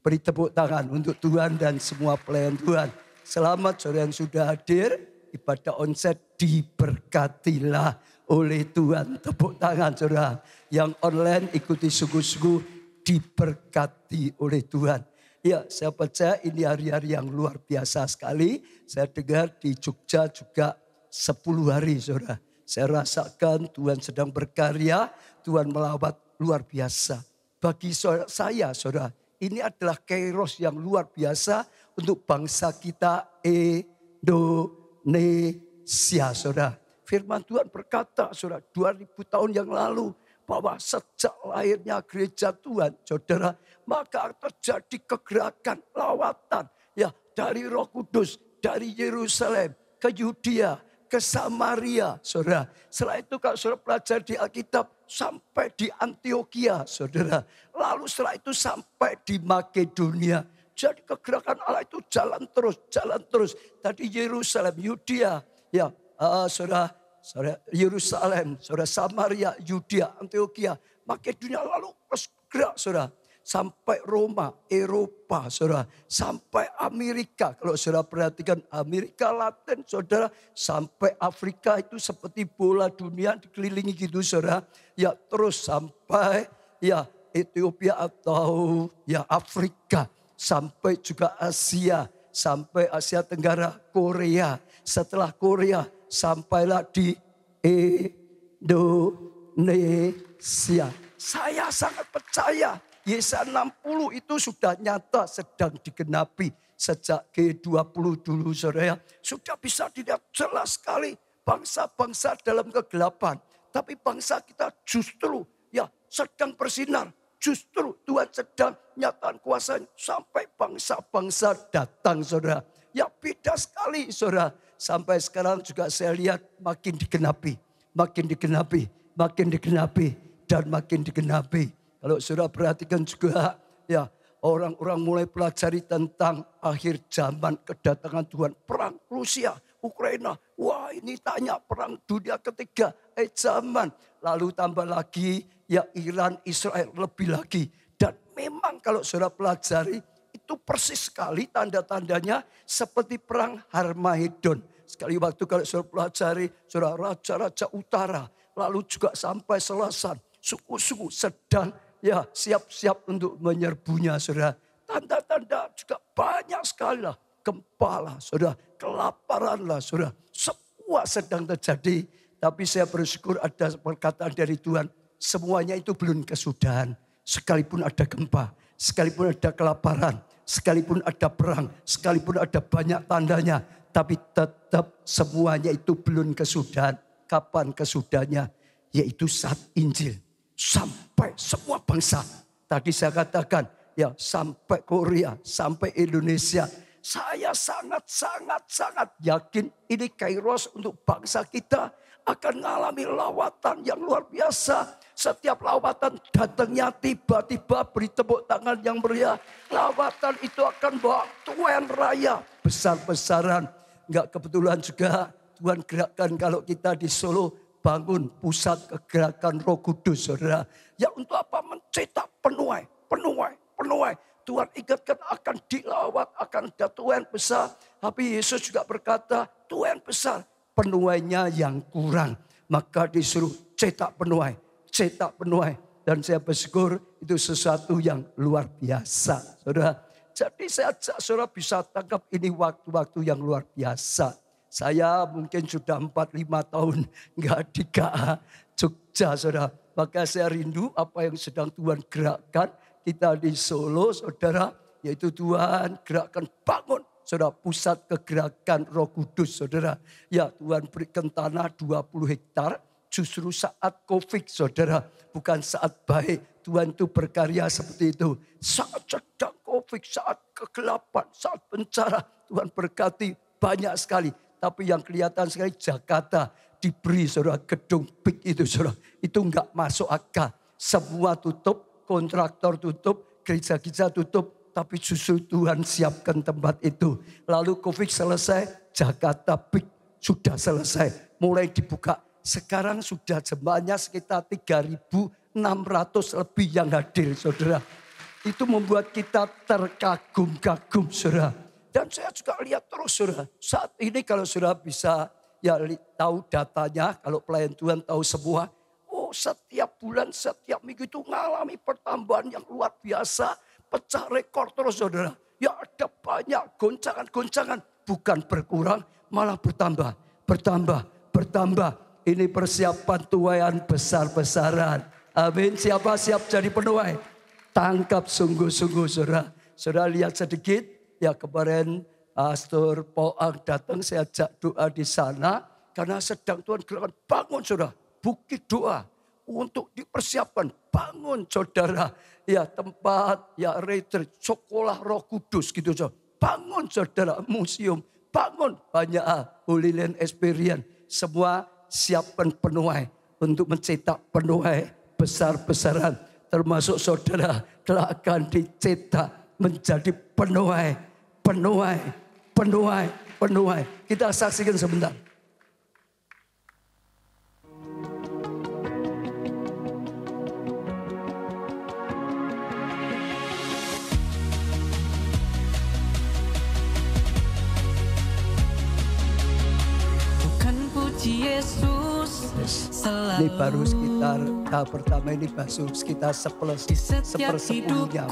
Beri tepuk tangan untuk Tuhan dan semua pelayan Tuhan. Selamat saudara yang sudah hadir. Ibadah onsite diberkatilah oleh Tuhan. Tepuk tangan saudara. Yang online ikuti sungguh-sungguh diberkati oleh Tuhan. Ya, saya percaya ini hari-hari yang luar biasa sekali. Saya dengar di Jogja juga 10 hari saudara. Saya rasakan Tuhan sedang berkarya. Tuhan melawat luar biasa. Bagi saya saudara. Ini adalah kairos yang luar biasa untuk bangsa kita Indonesia, saudara. Firman Tuhan berkata, saudara, 2000 tahun yang lalu bahwa sejak lahirnya gereja Tuhan, saudara, maka terjadi kegerakan, lawatan, ya, dari Roh Kudus, dari Yerusalem ke Yudea, ke Samaria, saudara. Setelah itu kalau saudara belajar di Alkitab, sampai di Antioquia, saudara. Lalu setelah itu sampai di Makedonia. Jadi kegerakan Allah itu jalan terus. Tadi Yerusalem, Yudea, ya, saudara, Yerusalem, saudara, Samaria, Yudea, Antioquia, Makedonia, lalu terus gerak, saudara. Sampai Roma, Eropa, saudara. Sampai Amerika. Kalau saudara perhatikan Amerika Latin, saudara. Sampai Afrika itu seperti bola dunia dikelilingi gitu, saudara. Ya terus sampai ya Ethiopia atau ya Afrika. Sampai juga Asia. Sampai Asia Tenggara, Korea. Setelah Korea, sampailah di Indonesia. Saya sangat percaya. Yesaya 60 itu sudah nyata sedang digenapi sejak G20 dulu saudara. Sudah bisa dilihat jelas sekali bangsa-bangsa dalam kegelapan. Tapi bangsa kita justru ya sedang bersinar. Justru Tuhan sedang nyatakan kuasanya sampai bangsa-bangsa datang saudara. Ya beda sekali saudara. Sampai sekarang juga saya lihat makin digenapi. Makin digenapi, makin digenapi dan makin digenapi. Kalau saudara perhatikan juga ya orang-orang mulai pelajari tentang akhir zaman kedatangan Tuhan. Perang Rusia, Ukraina. Wah ini tanya perang dunia ketiga. Zaman. Lalu tambah lagi ya Iran, Israel lebih lagi. Dan memang kalau saudara pelajari itu persis sekali tanda-tandanya seperti perang Harmagedon. Sekali waktu kalau saudara pelajari saudara raja-raja utara. Lalu juga sampai Selasan. Suku-suku sedang ya siap-siap untuk menyerbunya saudara. Tanda-tanda juga banyak sekali lah. Gempa lah saudara. Kelaparan lah saudara. Semua sedang terjadi. Tapi saya bersyukur ada perkataan dari Tuhan. Semuanya itu belum kesudahan. Sekalipun ada gempa. Sekalipun ada kelaparan. Sekalipun ada perang. Sekalipun ada banyak tandanya. Tapi tetap semuanya itu belum kesudahan. Kapan kesudahannya? Yaitu saat Injil. Sampai semua bangsa. Tadi saya katakan ya sampai Korea, sampai Indonesia. Saya sangat yakin ini kairos untuk bangsa kita akan mengalami lawatan yang luar biasa. Setiap lawatan datangnya tiba-tiba beri tepuk tangan yang meriah. Lawatan itu akan bawa tuan raya besar-besaran. Enggak kebetulan juga Tuhan gerakkan kalau kita di Solo. Bangun pusat kegerakan Roh Kudus, saudara. Ya untuk apa? Mencetak penuai. Tuhan ingatkan akan dilawat, akan ada Tuhan besar. Tapi Yesus juga berkata, Tuhan besar, penuainya yang kurang. Maka disuruh cetak penuai. Dan saya bersyukur itu sesuatu yang luar biasa, saudara. Jadi saya ajak saudara bisa tangkap ini waktu-waktu yang luar biasa. Saya mungkin sudah 4-5 tahun enggak di KA Jogja saudara. Maka saya rindu apa yang sedang Tuhan gerakkan. Kita di Solo saudara. Yaitu Tuhan gerakkan bangun saudara pusat kegerakan Roh Kudus saudara. Ya Tuhan berikan tanah 20 hektar. Justru saat Covid saudara. Bukan saat baik. Tuhan itu berkarya seperti itu. Saat sedang Covid, saat kegelapan, saat bencana. Tuhan berkati banyak sekali. Tapi yang kelihatan sekali Jakarta diberi saudara gedung big itu saudara. Itu enggak masuk akal. Semua tutup, kontraktor tutup, gereja-gereja tutup. Tapi justru Tuhan siapkan tempat itu. Lalu Covid selesai, Jakarta big sudah selesai. Mulai dibuka. Sekarang sudah jemaahnya sekitar 3.600 lebih yang hadir saudara. itu membuat kita terkagum-kagum, saudara. Dan saya juga lihat terus, saudara. Saat ini kalau saudara bisa ya tahu datanya, kalau pelayan Tuhan tahu semua. Oh, setiap bulan, setiap minggu itu mengalami pertambahan yang luar biasa. Pecah rekor terus, saudara. Ya ada banyak goncangan-goncangan. Bukan berkurang, malah bertambah. Bertambah. Ini persiapan tuaian besar-besaran. Amin. Siapa siap jadi penuai? Tangkap sungguh-sungguh, saudara. Saudara lihat sedikit. Ya kemarin Pastor Poang datang, saya ajak doa di sana. Karena sedang Tuhan gerakkan, bangun saudara. Bukit doa untuk dipersiapkan. Bangun saudara. Ya tempat, ya retreat, sekolah Roh Kudus gitu saudara. Bangun saudara, museum. Bangun banyak Holy Land Experience. Semua siapkan penuai untuk mencetak penuai besar-besaran. Termasuk saudara telah akan dicetak menjadi penuai. Kita saksikan sebentar. Bukan puji Yesus. Ini baru sekitar tahap pertama ini baru sekitar sepersepuluhnya.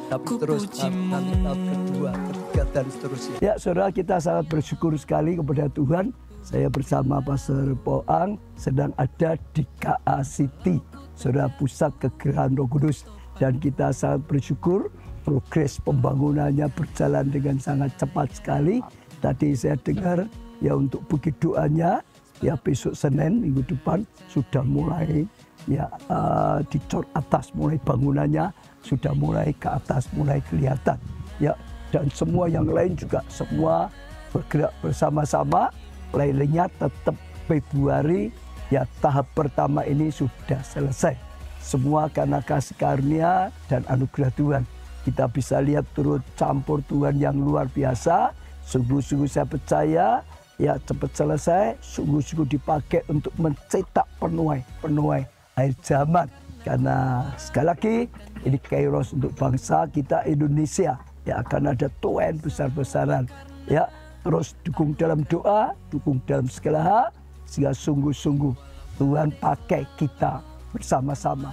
Tapi terus nanti tahap kedua, ketiga dan seterusnya. Ya saudara, kita sangat bersyukur sekali kepada Tuhan. Saya bersama Pastor Poang sedang ada di KA City, saudara, pusat kegerakan Roh Kudus. Dan kita sangat bersyukur progres pembangunannya berjalan dengan sangat cepat sekali. Tadi saya dengar ya untuk bukit doanya ya besok Senin minggu depan sudah mulai ya dicor atas, mulai bangunannya sudah mulai ke atas, mulai kelihatan. Ya, dan semua yang lain juga semua bergerak bersama-sama. Lainnya tetap Februari, ya tahap pertama ini sudah selesai. Semua karena kasih karunia dan anugerah Tuhan. Kita bisa lihat turut campur Tuhan yang luar biasa. Sungguh-sungguh saya percaya ya cepat selesai. Sungguh-sungguh dipakai untuk mencetak penuai akhir zaman. Karena sekali lagi ini kairos untuk bangsa kita Indonesia. Ya akan ada tuaian besar-besaran. Ya terus dukung dalam doa, dukung dalam segala hal. Sehingga sungguh-sungguh Tuhan pakai kita bersama-sama.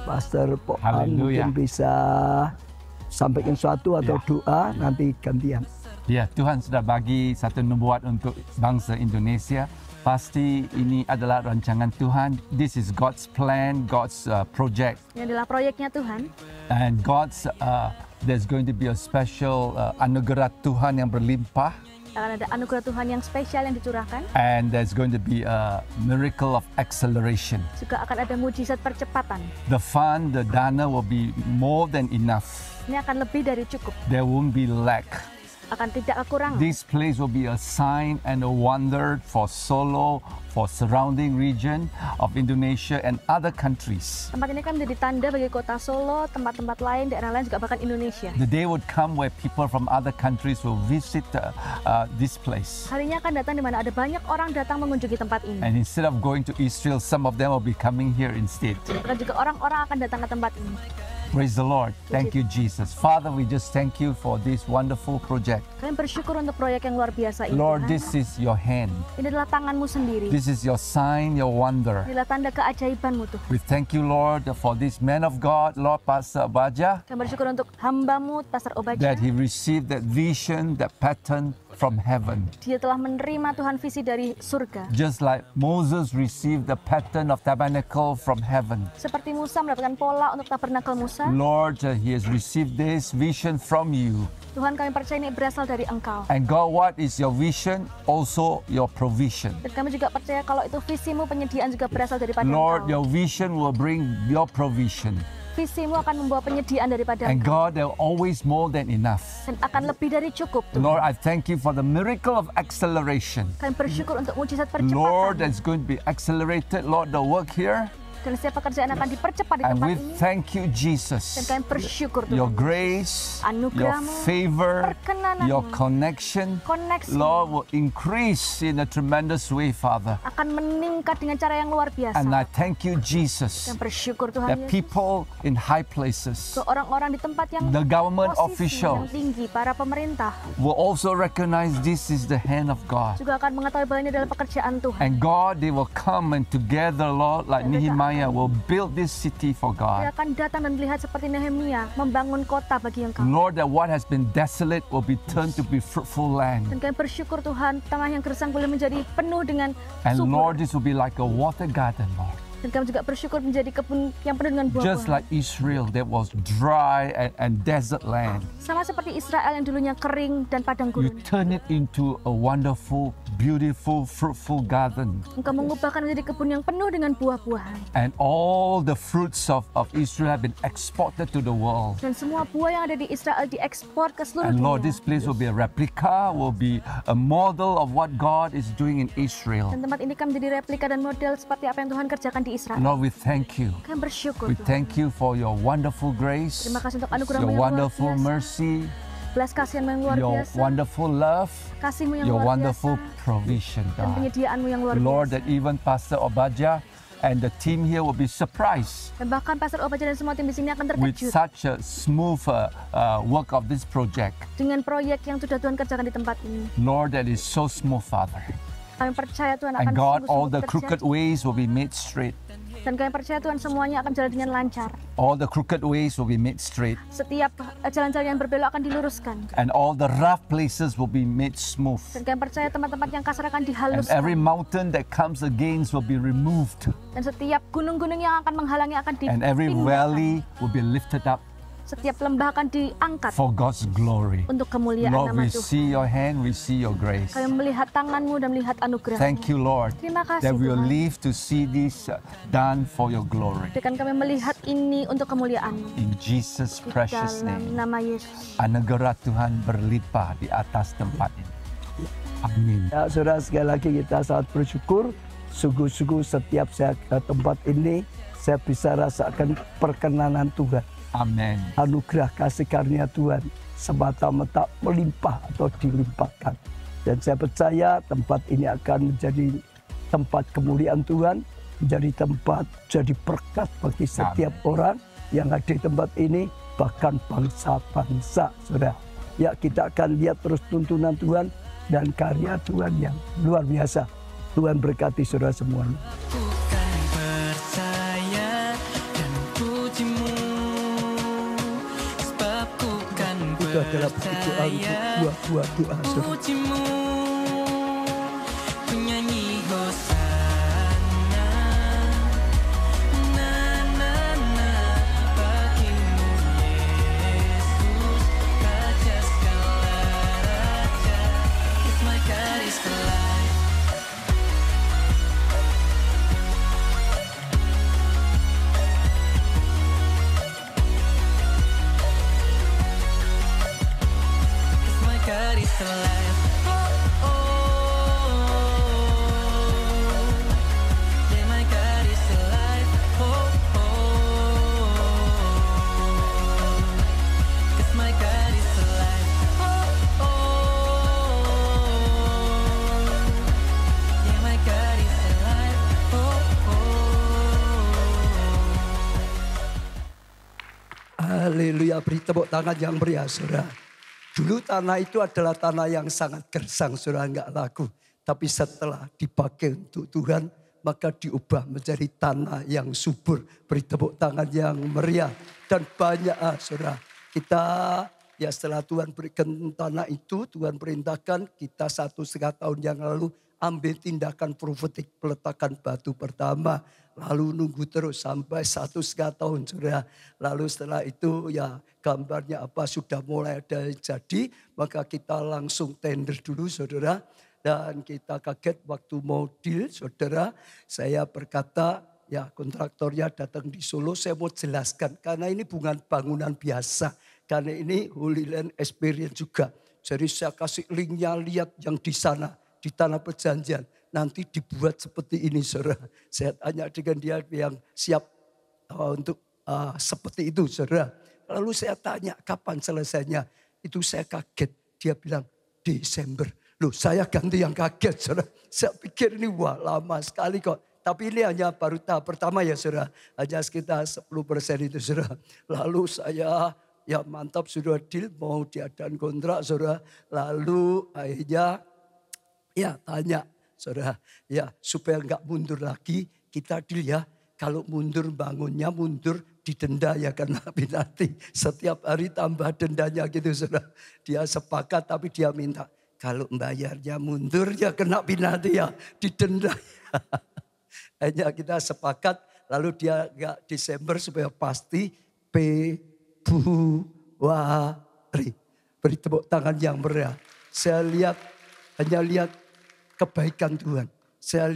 Pastor Poang mungkin bisa sampaikan sesuatu atau doa nanti gantian. Ya, Tuhan sudah bagi satu nubuat untuk bangsa Indonesia. Pasti ini adalah rancangan Tuhan. This is God's plan, God's project. Ini adalah proyeknya Tuhan. And there's going to be a special anugerah Tuhan yang berlimpah. Akan ada anugerah Tuhan yang spesial yang dicurahkan. And there's going to be a miracle of acceleration. Juga akan ada mujizat percepatan. The fund, the dana will be more than enough. Ini akan lebih dari cukup. There won't be lack. Akan tidak kekurangan. This place will be a sign and a wonder for Solo, for surrounding region of Indonesia and other countries. Tempat ini kan menjadi tanda bagi kota Solo, tempat-tempat lain, daerah lain juga bahkan Indonesia. The day would come where people from other countries will visit this place. Harinya akan datang di mana ada banyak orang datang mengunjungi tempat ini. And instead of going to Israel, some of them will be coming here instead. Dan juga orang-orang akan datang ke tempat ini. Praise the Lord. Thank you, Jesus. Father, we just thank you for this wonderful project. Kami bersyukur untuk proyek yang luar biasa ini. Lord, Tuhan. this is your hand. Ini adalah tanganmu sendiri. This is your sign, your wonder. Ini adalah tanda keajaibanmu Tuhan. We thank you, Lord, for this man of God, Lord Pastor Obaja, Kami bersyukur untuk hambamu, Pastor Obaja. that he received that vision, that pattern from heaven. Dia telah menerima Tuhan visi dari surga. Just like Moses received the pattern of tabernacle from heaven. Seperti Musa mendapatkan pola untuk tabernakel Musa. Lord, he has received this vision from you. Tuhan, kami percaya ini berasal dari Engkau. And God, what is your vision? Also your provision. Dan kami juga percaya kalau itu visimu, penyediaan juga berasal daripada Lord, Engkau. your vision will bring your provision. Visimu akan membawa penyediaan daripada And Engkau. God, they're always more than enough. Dan akan lebih dari cukup Tuhan. Lord, I thank you for the miracle of acceleration. Kami bersyukur untuk mujizat Lord, percepatan. that's going to be accelerated. Lord, the work here. Dan setiap pekerjaan akan dipercepat di And tempat we ini. thank you, Dan Jesus. kami bersyukur Your Tuhan. grace, your Anugerahmu, favor, perkenananmu, your connection, koneksi Lord, will increase in a tremendous way, Father. akan meningkat dengan cara yang luar biasa. And I thank you, Jesus, Dan bersyukur Tuhan that Yesus. people in high places, Ke orang-orang di tempat yang the government posisi yang officials, tinggi, para pemerintah will also recognize this is the hand of God. juga akan mengetahui bahwa ini adalah pekerjaan Tuhan. And God, they will come and together, Lord, like Nehemiah, will build this city for Dia God. akan datang dan melihat seperti Nehemia membangun kota bagi Engkau. Lord, that what has been desolate will be turned to be fruitful land. Dan kami bersyukur Tuhan, tanah yang gersang boleh menjadi penuh dengan And subur. Lord, this will be like a water garden, Lord. Dan kami juga bersyukur menjadi kebun yang penuh dengan Just buah-buahan. like Israel, that was dry and desert land. Sama seperti Israel yang dulunya kering dan padang You gurun. turn it into a wonderful, beautiful, fruitful garden. Engkau mengubahkan menjadi kebun yang penuh dengan buah-buahan. And all the fruits of Israel have been exported to the world. Dan semua buah yang ada di Israel diekspor ke seluruh And Lord, dunia. this place will be a replica, will be a model of what God is doing in Israel. Dan tempat ini akan menjadi replika dan model seperti apa yang Tuhan kerjakan di Israel. Lord, we thank you. Kami bersyukur We Tuhan. thank you for your wonderful grace, Terima kasih untuk anugerah-Mu your yang luar wonderful biasa, mercy, belas kasihan-Mu yang luar your biasa, wonderful love, kasih-Mu yang your luar wonderful biasa, provision, dan God. penyediaan-Mu yang luar Lord, biasa. that even Pastor Obaja and the team here will be surprised Dan bahkan Pastor Obaja dan semua tim di sini akan with terkejut such a smooth work of this project. dengan proyek yang sudah Tuhan kerjakan di tempat ini. Lord, that is so smooth, Father. Kami percaya Tuhan akan And God, all sungguh-sungguh the crooked bekerja. ways will be made straight. Dan kami percaya Tuhan semuanya akan jalan dengan lancar. All the crooked ways will be made straight. Setiap jalan-jalan yang berbelok akan diluruskan. And all the rough places will be made smooth. Dan kami percaya tempat-tempat yang kasar akan And dihaluskan. every mountain that comes against will be removed. Dan setiap gunung-gunung yang akan menghalangi akan And every dipindahkan. valley will be lifted up Setiap lembah akan diangkat for God's glory. untuk kemuliaan Lord, nama we Tuhan. see your hand, we see your grace. Kami melihat tangan-Mu dan melihat anugerah. Thank you, Lord, Terima kasih that we will Tuhan. live to see this done for your glory. Berikan kami melihat ini untuk kemuliaan-Mu. In Jesus' Di precious dalam name, nama Yesus. anugerah Tuhan berlimpah di atas tempat ini. Amin. Ya, saudara, sekali lagi kita sangat bersyukur. Sungguh-sungguh setiap saya ke tempat ini, saya bisa rasakan perkenanan Tuhan. Amin. Anugerah kasih karunia Tuhan semata-mata melimpah atau dilimpahkan. Dan saya percaya tempat ini akan menjadi tempat kemuliaan Tuhan, menjadi tempat jadi berkat bagi setiap orang yang ada di tempat ini, bahkan bangsa-bangsa, saudara. Ya, kita akan lihat terus tuntunan Tuhan dan karya Tuhan yang luar biasa. Tuhan berkati saudara semuanya. Ku kan percaya dan puji-Mu, sebab ku kan Itu adalah doa percaya buah-buah doa saudara. puji-Mu, ku nyanyi hosana, na na na, bagimu Yesus, Raja segala raja, 'cause my God is alive. My God is alive. Oh, oh. Yeah, my God is alive. Oh, oh. 'Cause my God is alive. Oh, oh. Yeah, my God is alive. Oh, oh. Haleluya, beri tepuk tangan yang meriah, saudara. Dulu tanah itu adalah tanah yang sangat gersang, saudara, enggak laku. Tapi setelah dipakai untuk Tuhan, maka diubah menjadi tanah yang subur. Beri tepuk tangan yang meriah. Dan banyak, saudara. Kita, ya setelah Tuhan berikan tanah itu, Tuhan perintahkan kita 1,5 tahun yang lalu ambil tindakan profetik, peletakan batu pertama. Lalu nunggu terus sampai 1,5 tahun, saudara. Lalu setelah itu ya gambarnya apa sudah mulai ada jadi. Maka kita langsung tender dulu, saudara. Dan kita kaget waktu mau deal, saudara. Saya berkata, ya kontraktornya datang di Solo, saya mau jelaskan. Karena ini bukan bangunan biasa. Karena ini Holy Land Experience juga. Jadi saya kasih linknya, lihat yang di sana. Di tanah perjanjian. nanti dibuat seperti ini saudara. Saya tanya dengan dia yang siap untuk seperti itu saudara. Lalu saya tanya kapan selesainya. Itu saya kaget. Dia bilang Desember. Loh saya ganti yang kaget saudara. Saya pikir ini wah lama sekali kok. Tapi ini hanya baru tahap pertama ya saudara. Hanya sekitar 10% itu saudara. Lalu saya ya mantap sudah deal mau diadakan kontrak saudara. Lalu akhirnya ya tanya saudara. Ya supaya enggak mundur lagi kita deal ya. Kalau mundur bangunnya mundur didenda ya karena penalti. Setiap hari tambah dendanya gitu saudara. Dia sepakat tapi dia minta. Kalau bayarnya mundur ya kena penalti ya, didenda. Hanya kita sepakat, lalu dia enggak Desember supaya pasti Februari. Beri tepuk tangan yang meriah. Saya hanya lihat kebaikan Tuhan. Saya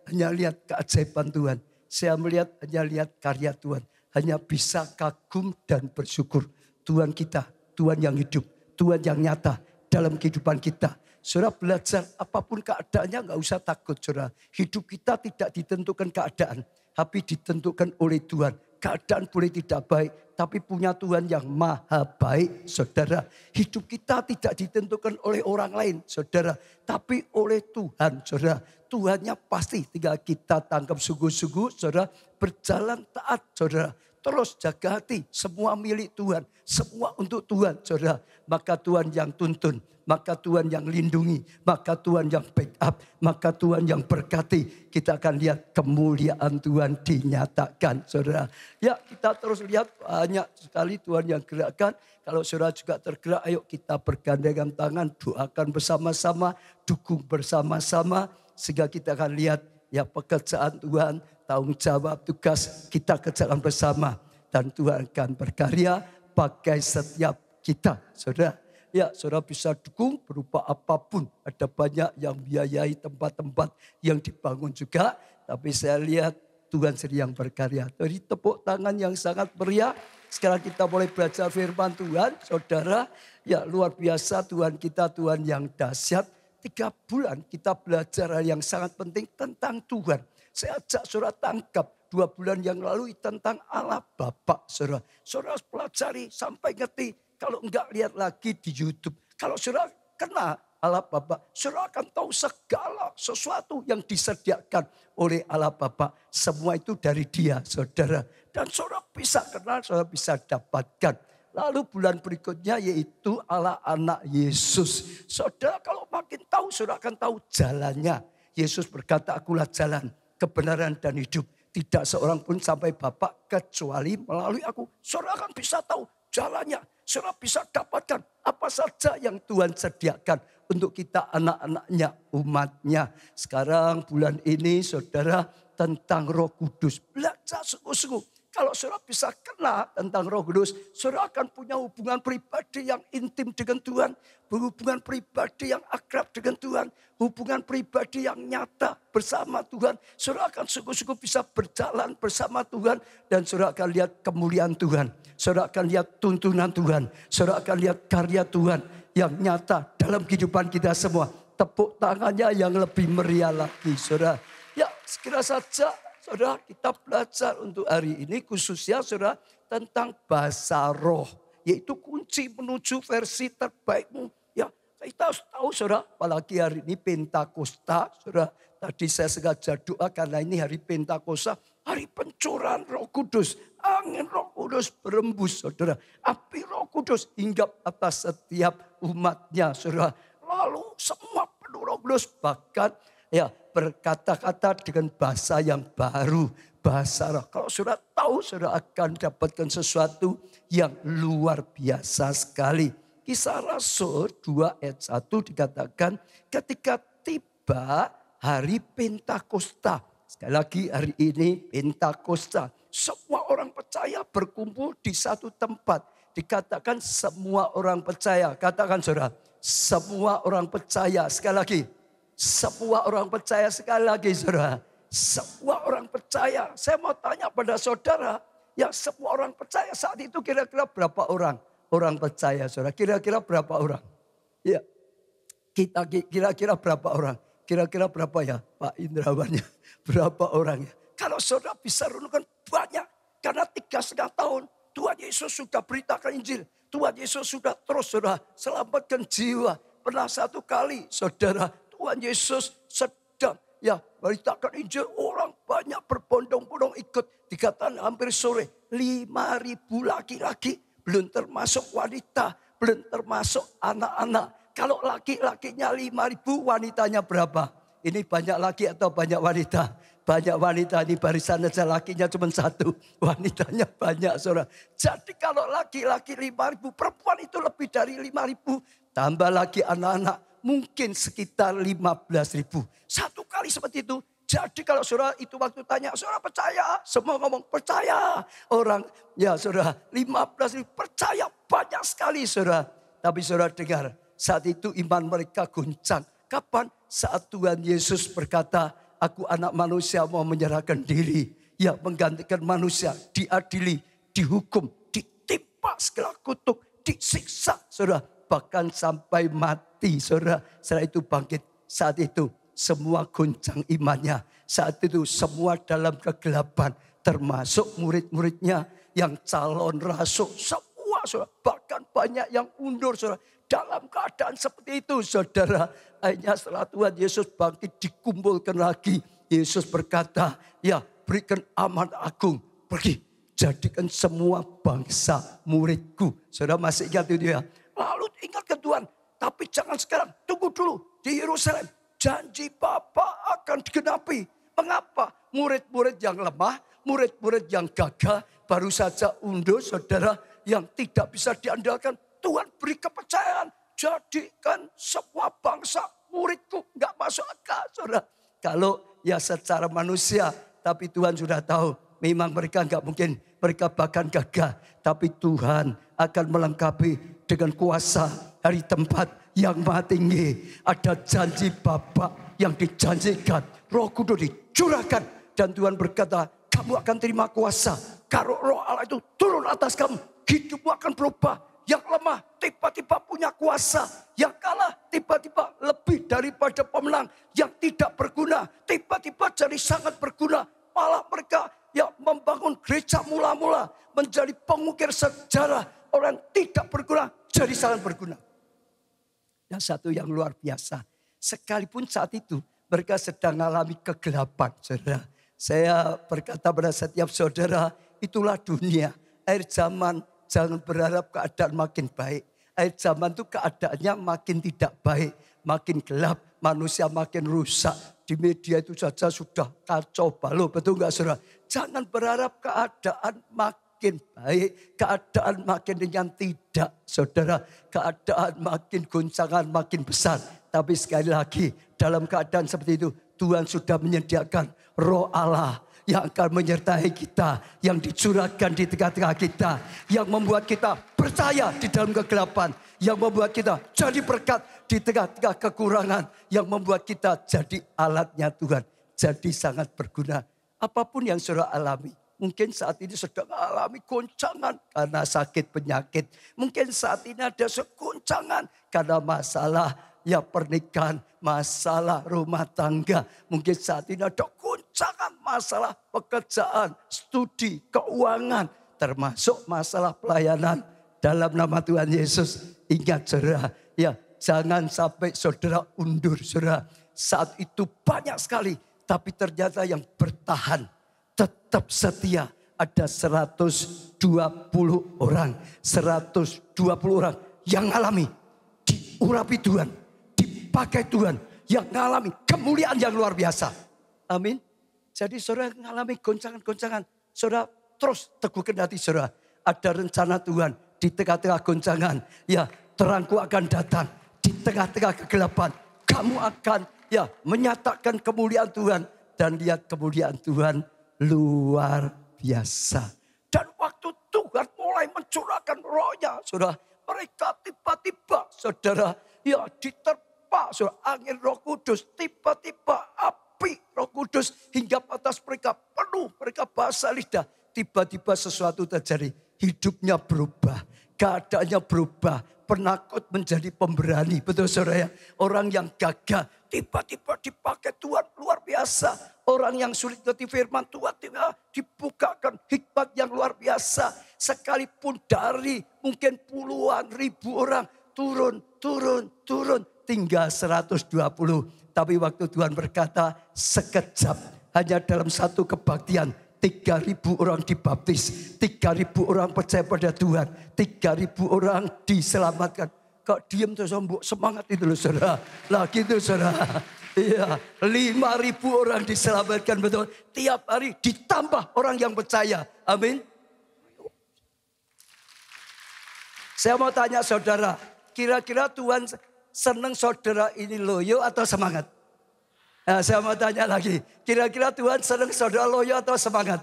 hanya lihat keajaiban Tuhan. Saya hanya lihat karya Tuhan. Hanya bisa kagum dan bersyukur. Tuhan kita, Tuhan yang hidup, Tuhan yang nyata dalam kehidupan kita. Saudara belajar apapun keadaannya nggak usah takut saudara. Hidup kita tidak ditentukan keadaan. Tapi ditentukan oleh Tuhan. Keadaan boleh tidak baik. Tapi punya Tuhan yang maha baik saudara. Hidup kita tidak ditentukan oleh orang lain saudara. Tapi oleh Tuhan saudara. Tuhannya pasti tinggal kita tangkap sungguh-sungguh saudara. Berjalan taat saudara. Terus jaga hati, semua milik Tuhan, semua untuk Tuhan, saudara. Maka Tuhan yang tuntun, maka Tuhan yang lindungi, maka Tuhan yang backup, maka Tuhan yang berkati. Kita akan lihat kemuliaan Tuhan dinyatakan, saudara. Ya, kita terus lihat banyak sekali Tuhan yang gerakkan. Kalau saudara juga tergerak, ayo kita bergandengan tangan, doakan bersama-sama, dukung bersama-sama, sehingga kita akan lihat ya pekerjaan Tuhan. Tanggung jawab tugas kita kerjakan bersama. Dan Tuhan akan berkarya pakai setiap kita. Saudara, ya saudara bisa dukung berupa apapun. Ada banyak yang biayai tempat-tempat yang dibangun juga. Tapi saya lihat Tuhan sendiri yang berkarya. Dari tepuk tangan yang sangat meriah. Sekarang kita boleh belajar firman Tuhan. Saudara, ya luar biasa Tuhan kita, Tuhan yang dahsyat. 3 bulan kita belajar hal yang sangat penting tentang Tuhan. Saya ajak saudara tangkap 2 bulan yang lalu tentang Allah Bapa saudara. Saudara pelajari sampai ngerti. Kalau enggak lihat lagi di YouTube. Kalau saudara kenal Allah Bapa, saudara akan tahu segala sesuatu yang disediakan oleh Allah Bapa. Semua itu dari Dia saudara. Dan saudara bisa kenal, saudara bisa dapatkan. Lalu bulan berikutnya yaitu Allah anak Yesus. Saudara kalau makin tahu, saudara akan tahu jalannya. Yesus berkata, akulah jalan, kebenaran dan hidup. Tidak seorang pun sampai Bapa kecuali melalui aku. Saudara akan bisa tahu jalannya. Saudara bisa dapatkan apa saja yang Tuhan sediakan untuk kita anak-anaknya, umatnya. Sekarang bulan ini saudara tentang Roh Kudus. Belajar sungguh-sungguh. Kalau saudara bisa kenal tentang Roh Kudus, saudara akan punya hubungan pribadi yang intim dengan Tuhan. Hubungan pribadi yang akrab dengan Tuhan. Hubungan pribadi yang nyata bersama Tuhan. Saudara akan sungguh-sungguh bisa berjalan bersama Tuhan. Dan saudara akan lihat kemuliaan Tuhan. Saudara akan lihat tuntunan Tuhan. Saudara akan lihat karya Tuhan yang nyata dalam kehidupan kita semua. Tepuk tangannya yang lebih meriah lagi saudara. Ya sekira saja. Saudara, kita belajar untuk hari ini khususnya saudara tentang bahasa roh. Yaitu kunci menuju versi terbaikmu. Ya, kita harus tahu saudara, apalagi hari ini Pentakosta. Saudara, tadi saya sengaja doa karena ini hari Pentakosta. Hari pencurahan Roh Kudus. Angin Roh Kudus berembus saudara. Api Roh Kudus hinggap atas setiap umatnya saudara. Lalu semua penuh Roh Kudus bahkan ya berkata-kata dengan bahasa yang baru. Bahasa roh. Kalau saudara tahu saudara akan dapatkan sesuatu yang luar biasa sekali. Kisah Rasul 2 ayat 1 dikatakan ketika tiba hari Pentakosta. Sekali lagi hari ini Pentakosta. Semua orang percaya berkumpul di satu tempat. Dikatakan semua orang percaya. Katakan saudara, semua orang percaya. Sekali lagi. Semua orang percaya sekali lagi saudara. Semua orang percaya. Saya mau tanya pada saudara. Ya semua orang percaya saat itu kira-kira berapa orang? Orang percaya saudara. Kira-kira berapa orang? Ya. Kita kira-kira berapa orang? Kira-kira berapa ya Pak Indrawannya? Berapa orangnya? Kalau saudara bisa renungkan banyak. Karena 3,5 tahun Tuhan Yesus sudah beritakan Injil. Tuhan Yesus sudah terus saudara selamatkan jiwa. Pernah satu kali saudara Tuhan Yesus sedang beritakan Injil. Orang banyak berbondong-bondong ikut. Dikatakan hampir sore 5.000 laki-laki. Belum termasuk wanita. Belum termasuk anak-anak. Kalau laki-lakinya 5.000, wanitanya berapa? Ini banyak laki atau banyak wanita? Banyak wanita, ini barisan aja lakinya cuma 1. Wanitanya banyak saudara. Jadi kalau laki-laki 5.000, perempuan itu lebih dari 5.000. Tambah lagi anak-anak, mungkin sekitar 15.000. Satu kali seperti itu. Jadi kalau saudara itu waktu tanya, saudara percaya? Semua ngomong percaya. Orang saudara 15.000 percaya banyak sekali saudara. Tapi saudara dengar, saat itu iman mereka goncang. Kapan? Saat Tuhan Yesus berkata, aku anak manusia mau menyerahkan diri. Ya menggantikan manusia, diadili, dihukum, ditimpa segala kutuk, disiksa saudara. Bahkan sampai mati saudara. Setelah itu bangkit. Saat itu semua goncang imannya. Saat itu semua dalam kegelapan. Termasuk murid-muridnya yang calon rasul. Semua saudara. Bahkan banyak yang undur saudara. Dalam keadaan seperti itu saudara. Akhirnya setelah Tuhan Yesus bangkit dikumpulkan lagi. Yesus berkata, ya berikan amanat agung. Pergi jadikan semua bangsa muridku. Saudara masih ingat itu ya. Lalu ingatkan Tuhan. Tapi jangan sekarang. Tunggu dulu di Yerusalem. Janji Bapa akan digenapi. Mengapa? Murid-murid yang lemah, murid-murid yang gagah, baru saja undur saudara yang tidak bisa diandalkan. Tuhan beri kepercayaan. Jadikan semua bangsa muridku. Enggak masuk akal saudara. Kalau ya secara manusia, tapi Tuhan sudah tahu. Memang mereka enggak mungkin, mereka bahkan gagah. Tapi Tuhan akan melengkapi dengan kuasa dari tempat yang maha tinggi. Ada janji Bapa yang dijanjikan. Roh Kudus dicurahkan. Dan Tuhan berkata, kamu akan terima kuasa. Kalau Roh Allah itu turun atas kamu, hidupmu akan berubah. Yang lemah tiba-tiba punya kuasa. Yang kalah tiba-tiba lebih daripada pemenang. Yang tidak berguna tiba-tiba jadi sangat berguna. Malah mereka yang membangun gereja mula-mula menjadi pengukir sejarah. Orang tidak berguna jadi sangat berguna. Dan satu yang luar biasa. Sekalipun saat itu mereka sedang mengalami kegelapan. Saudara. Saya berkata pada setiap saudara, itulah dunia. Akhir zaman jangan berharap keadaan makin baik. Akhir zaman itu keadaannya makin tidak baik. Makin gelap, manusia makin rusak. Di media itu saja sudah kacau balau. Betul enggak saudara? Jangan berharap keadaan makin baik. Keadaan makin ringan, tidak saudara. Keadaan makin goncangan, makin besar. Tapi sekali lagi dalam keadaan seperti itu Tuhan sudah menyediakan Roh Allah yang akan menyertai kita, yang dicurahkan di tengah-tengah kita, yang membuat kita percaya di dalam kegelapan, yang membuat kita jadi berkat di tengah-tengah kekurangan, yang membuat kita jadi alatnya Tuhan, jadi sangat berguna. Apapun yang saudara alami, mungkin saat ini sedang alami goncangan karena sakit penyakit, mungkin saat ini ada goncangan karena masalah ya pernikahan, masalah rumah tangga. Mungkin saat ini ada goncangan masalah pekerjaan, studi, keuangan. Termasuk masalah pelayanan. Dalam nama Tuhan Yesus, ingat saudara. Ya, jangan sampai saudara undur saudara. Saat itu banyak sekali. Tapi ternyata yang bertahan, tetap setia. Ada 120 orang. 120 orang yang alami. Diurapi Tuhan. Pakai Tuhan yang mengalami kemuliaan yang luar biasa. Amin. Jadi saudara mengalami goncangan-goncangan. Saudara terus teguhkan hati saudara. Ada rencana Tuhan di tengah-tengah goncangan. Ya, terangku akan datang. Di tengah-tengah kegelapan. Kamu akan menyatakan kemuliaan Tuhan. Dan lihat kemuliaan Tuhan luar biasa. Dan waktu Tuhan mulai mencurahkan rohnya. Saudara, mereka tiba-tiba saudara diterpa. Saudara, angin Roh Kudus, tiba-tiba api Roh Kudus hingga atas mereka penuh, mereka bahasa lidah. Tiba-tiba sesuatu terjadi, hidupnya berubah, keadaannya berubah, penakut menjadi pemberani. Betul saudara ya? Orang yang gagah tiba-tiba dipakai Tuhan luar biasa. Orang yang sulit ngerti firman Tuhan dibukakan hikmat yang luar biasa. Sekalipun dari mungkin puluhan ribu orang turun. Tinggal 120. Tapi waktu Tuhan berkata sekejap. Hanya dalam satu kebaktian 3.000 orang dibaptis. 3.000 orang percaya pada Tuhan. 3.000 orang diselamatkan. Kok diem terus semangat itu loh saudara. Lah gitu saudara. Iya, 5.000 orang diselamatkan betul. Tiap hari ditambah orang yang percaya. Amin. Saya mau tanya saudara. Kira-kira Tuhan senang saudara ini loyo atau semangat? Nah, saya mau tanya lagi. Kira-kira Tuhan senang saudara loyo atau semangat?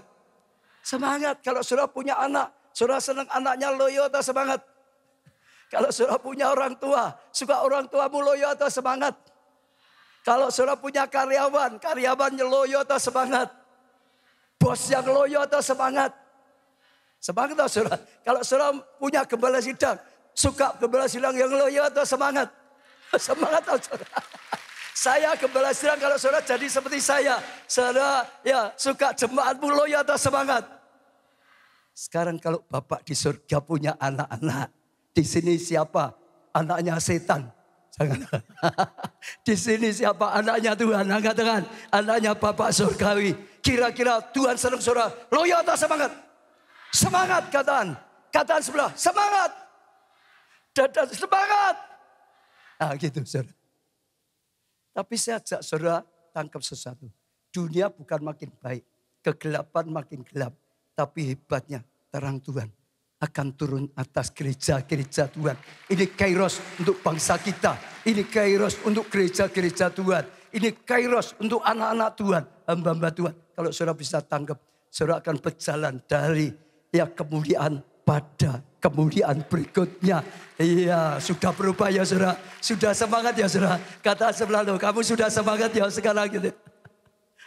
Semangat. Kalau saudara punya anak, saudara senang anaknya loyo atau semangat? Kalau saudara punya orang tua, suka orang tuamu loyo atau semangat? Kalau saudara punya karyawannya loyo atau semangat? Bos yang loyo atau semangat? Semangat atau saudara? Kalau saudara punya gembala sidang, suka gembala sidang yang loyo atau semangat? Semangat atau saudara? Saya gembala sidang kalau saudara jadi seperti saya. Saudara ya suka jemaatmu loyo atau semangat? Sekarang kalau Bapak di surga punya anak-anak. Di sini siapa? Anaknya setan. Jangan. Di sini siapa anaknya Tuhan? Angkat tangan. Anaknya Bapak surgawi. Kira-kira Tuhan senang saudara loyo atau semangat? Semangat kataan. Kataan sebelah. Semangat. Dan semangat. Nah gitu saudara. Tapi saya ajak saudara tangkap sesuatu. Dunia bukan makin baik. Kegelapan makin gelap. Tapi hebatnya terang Tuhan akan turun atas gereja-gereja Tuhan. Ini kairos untuk bangsa kita. Ini kairos untuk gereja-gereja Tuhan. Ini kairos untuk anak-anak Tuhan. Hamba-hamba Tuhan. Kalau saudara bisa tangkap, saudara akan berjalan dari kemuliaan pada kemuliaan berikutnya. Iya, sudah berubah ya saudara. Sudah semangat ya saudara. Kata sebelah lo, kamu sudah semangat ya sekarang gitu.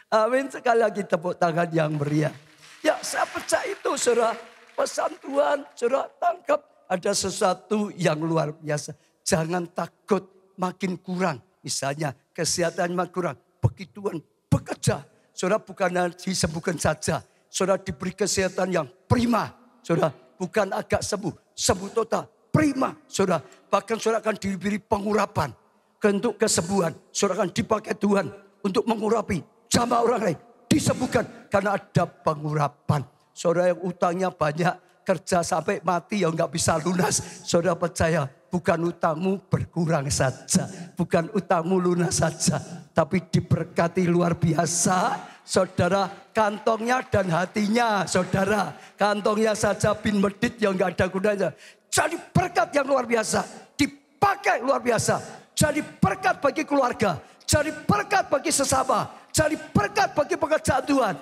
Amin. Sekali lagi tepuk tangan yang meriah. Ya saya percaya itu saudara. Pesan Tuhan, saudara tangkap ada sesuatu yang luar biasa. Jangan takut makin kurang. Misalnya kesehatan makin kurang. Begitu Tuhan bekerja. Saudara bukan disembuhkan saja. Saudara diberi kesehatan yang prima. Saudara bukan agak sembuh. Sembuh total. Prima. Saudara bahkan saudara akan diberi pengurapan. Untuk kesembuhan. Saudara akan dipakai Tuhan untuk mengurapi jamaah orang lain. Disembuhkan karena ada pengurapan. Saudara yang utangnya banyak, kerja sampai mati ya nggak bisa lunas. Saudara percaya bukan utangmu berkurang saja. Bukan utangmu lunas saja. Tapi diberkati luar biasa. Saudara kantongnya dan hatinya. Saudara kantongnya saja bin medit yang nggak ada gunanya. Jadi berkat yang luar biasa. Dipakai luar biasa. Jadi berkat bagi keluarga. Jadi berkat bagi sesama. Jadi berkat bagi pekerjaan Tuhan.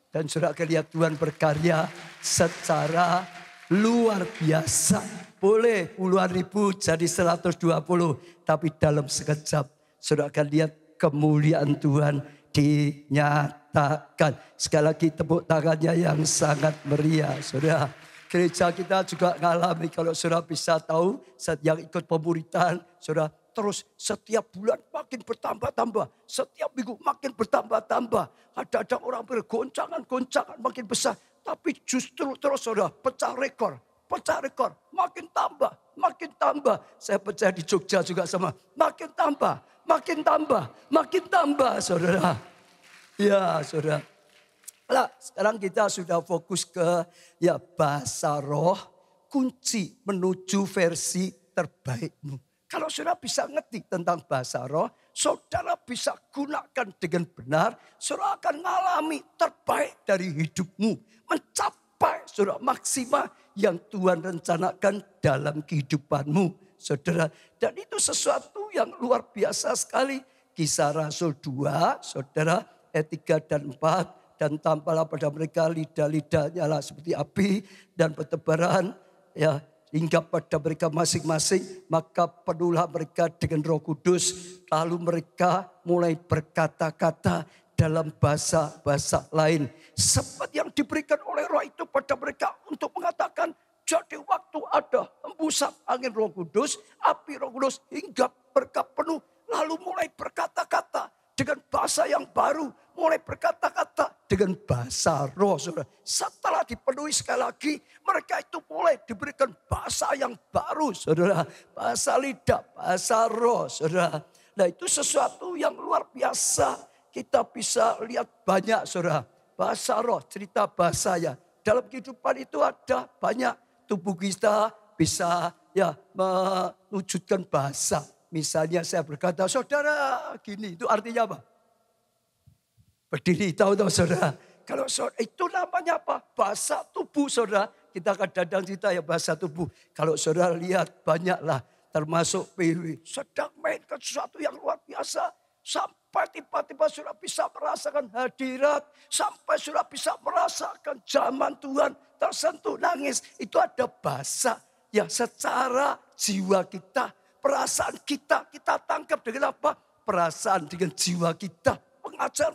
Dan saudara akan lihat Tuhan berkarya secara luar biasa. Boleh puluhan ribu jadi 120. Tapi dalam sekejap saudara akan lihat kemuliaan Tuhan dinyatakan. Sekali lagi tepuk tangannya yang sangat meriah. Saudara, gereja kita juga mengalami kalau saudara bisa tahu yang ikut pemuritan. Saudara terus setiap bulan makin bertambah-tambah. Setiap minggu makin bertambah-tambah. Ada orang bergoncangan-goncangan makin besar. Tapi justru terus saudara pecah rekor. Pecah rekor. Makin tambah. Makin tambah. Saya percaya di Jogja juga sama. Makin tambah. Makin tambah. Makin tambah saudara. Ya saudara. Nah, sekarang kita sudah fokus ke bahasa roh. Kunci menuju versi terbaikmu. Kalau saudara bisa ngerti tentang bahasa roh, saudara bisa gunakan dengan benar, saudara akan mengalami terbaik dari hidupmu. Mencapai saudara maksimal yang Tuhan rencanakan dalam kehidupanmu. Saudara, dan itu sesuatu yang luar biasa sekali. Kisah Rasul 2, saudara, ayat 3 dan 4. Dan tampaklah pada mereka lidah-lidah nyala seperti api dan bertebaran hingga pada mereka masing-masing, maka penuhlah mereka dengan Roh Kudus. Lalu mereka mulai berkata-kata dalam bahasa-bahasa lain. Seperti yang diberikan oleh Roh itu pada mereka untuk mengatakan Jadi waktu ada hembusan angin Roh Kudus, api Roh Kudus hingga berkat penuh. Lalu mulai berkata-kata dengan bahasa yang baru. Mulai berkata-kata dengan bahasa roh, saudara. Setelah dipenuhi sekali lagi, mereka itu mulai diberikan bahasa yang baru, saudara. Bahasa lidah, bahasa roh, saudara. Nah itu sesuatu yang luar biasa. Kita bisa lihat banyak, saudara. Bahasa roh, cerita bahasa ya. Dalam kehidupan itu ada banyak. Tubuh kita bisa ya mewujudkan bahasa. Misalnya saya berkata, saudara gini, itu artinya apa? Berdiri, tahu saudara. Kalau saudara, itu namanya apa? Bahasa tubuh saudara. Kita kadang-kadang cerita ya bahasa tubuh. Kalau saudara lihat banyaklah, termasuk PW. Sedang mainkan sesuatu yang luar biasa. Sampai tiba-tiba saudara bisa merasakan hadirat. Sampai saudara bisa merasakan zaman Tuhan tersentuh nangis. Itu ada bahasa yang secara jiwa kita, perasaan kita tangkap dengan apa? Perasaan dengan jiwa kita. Pengajar,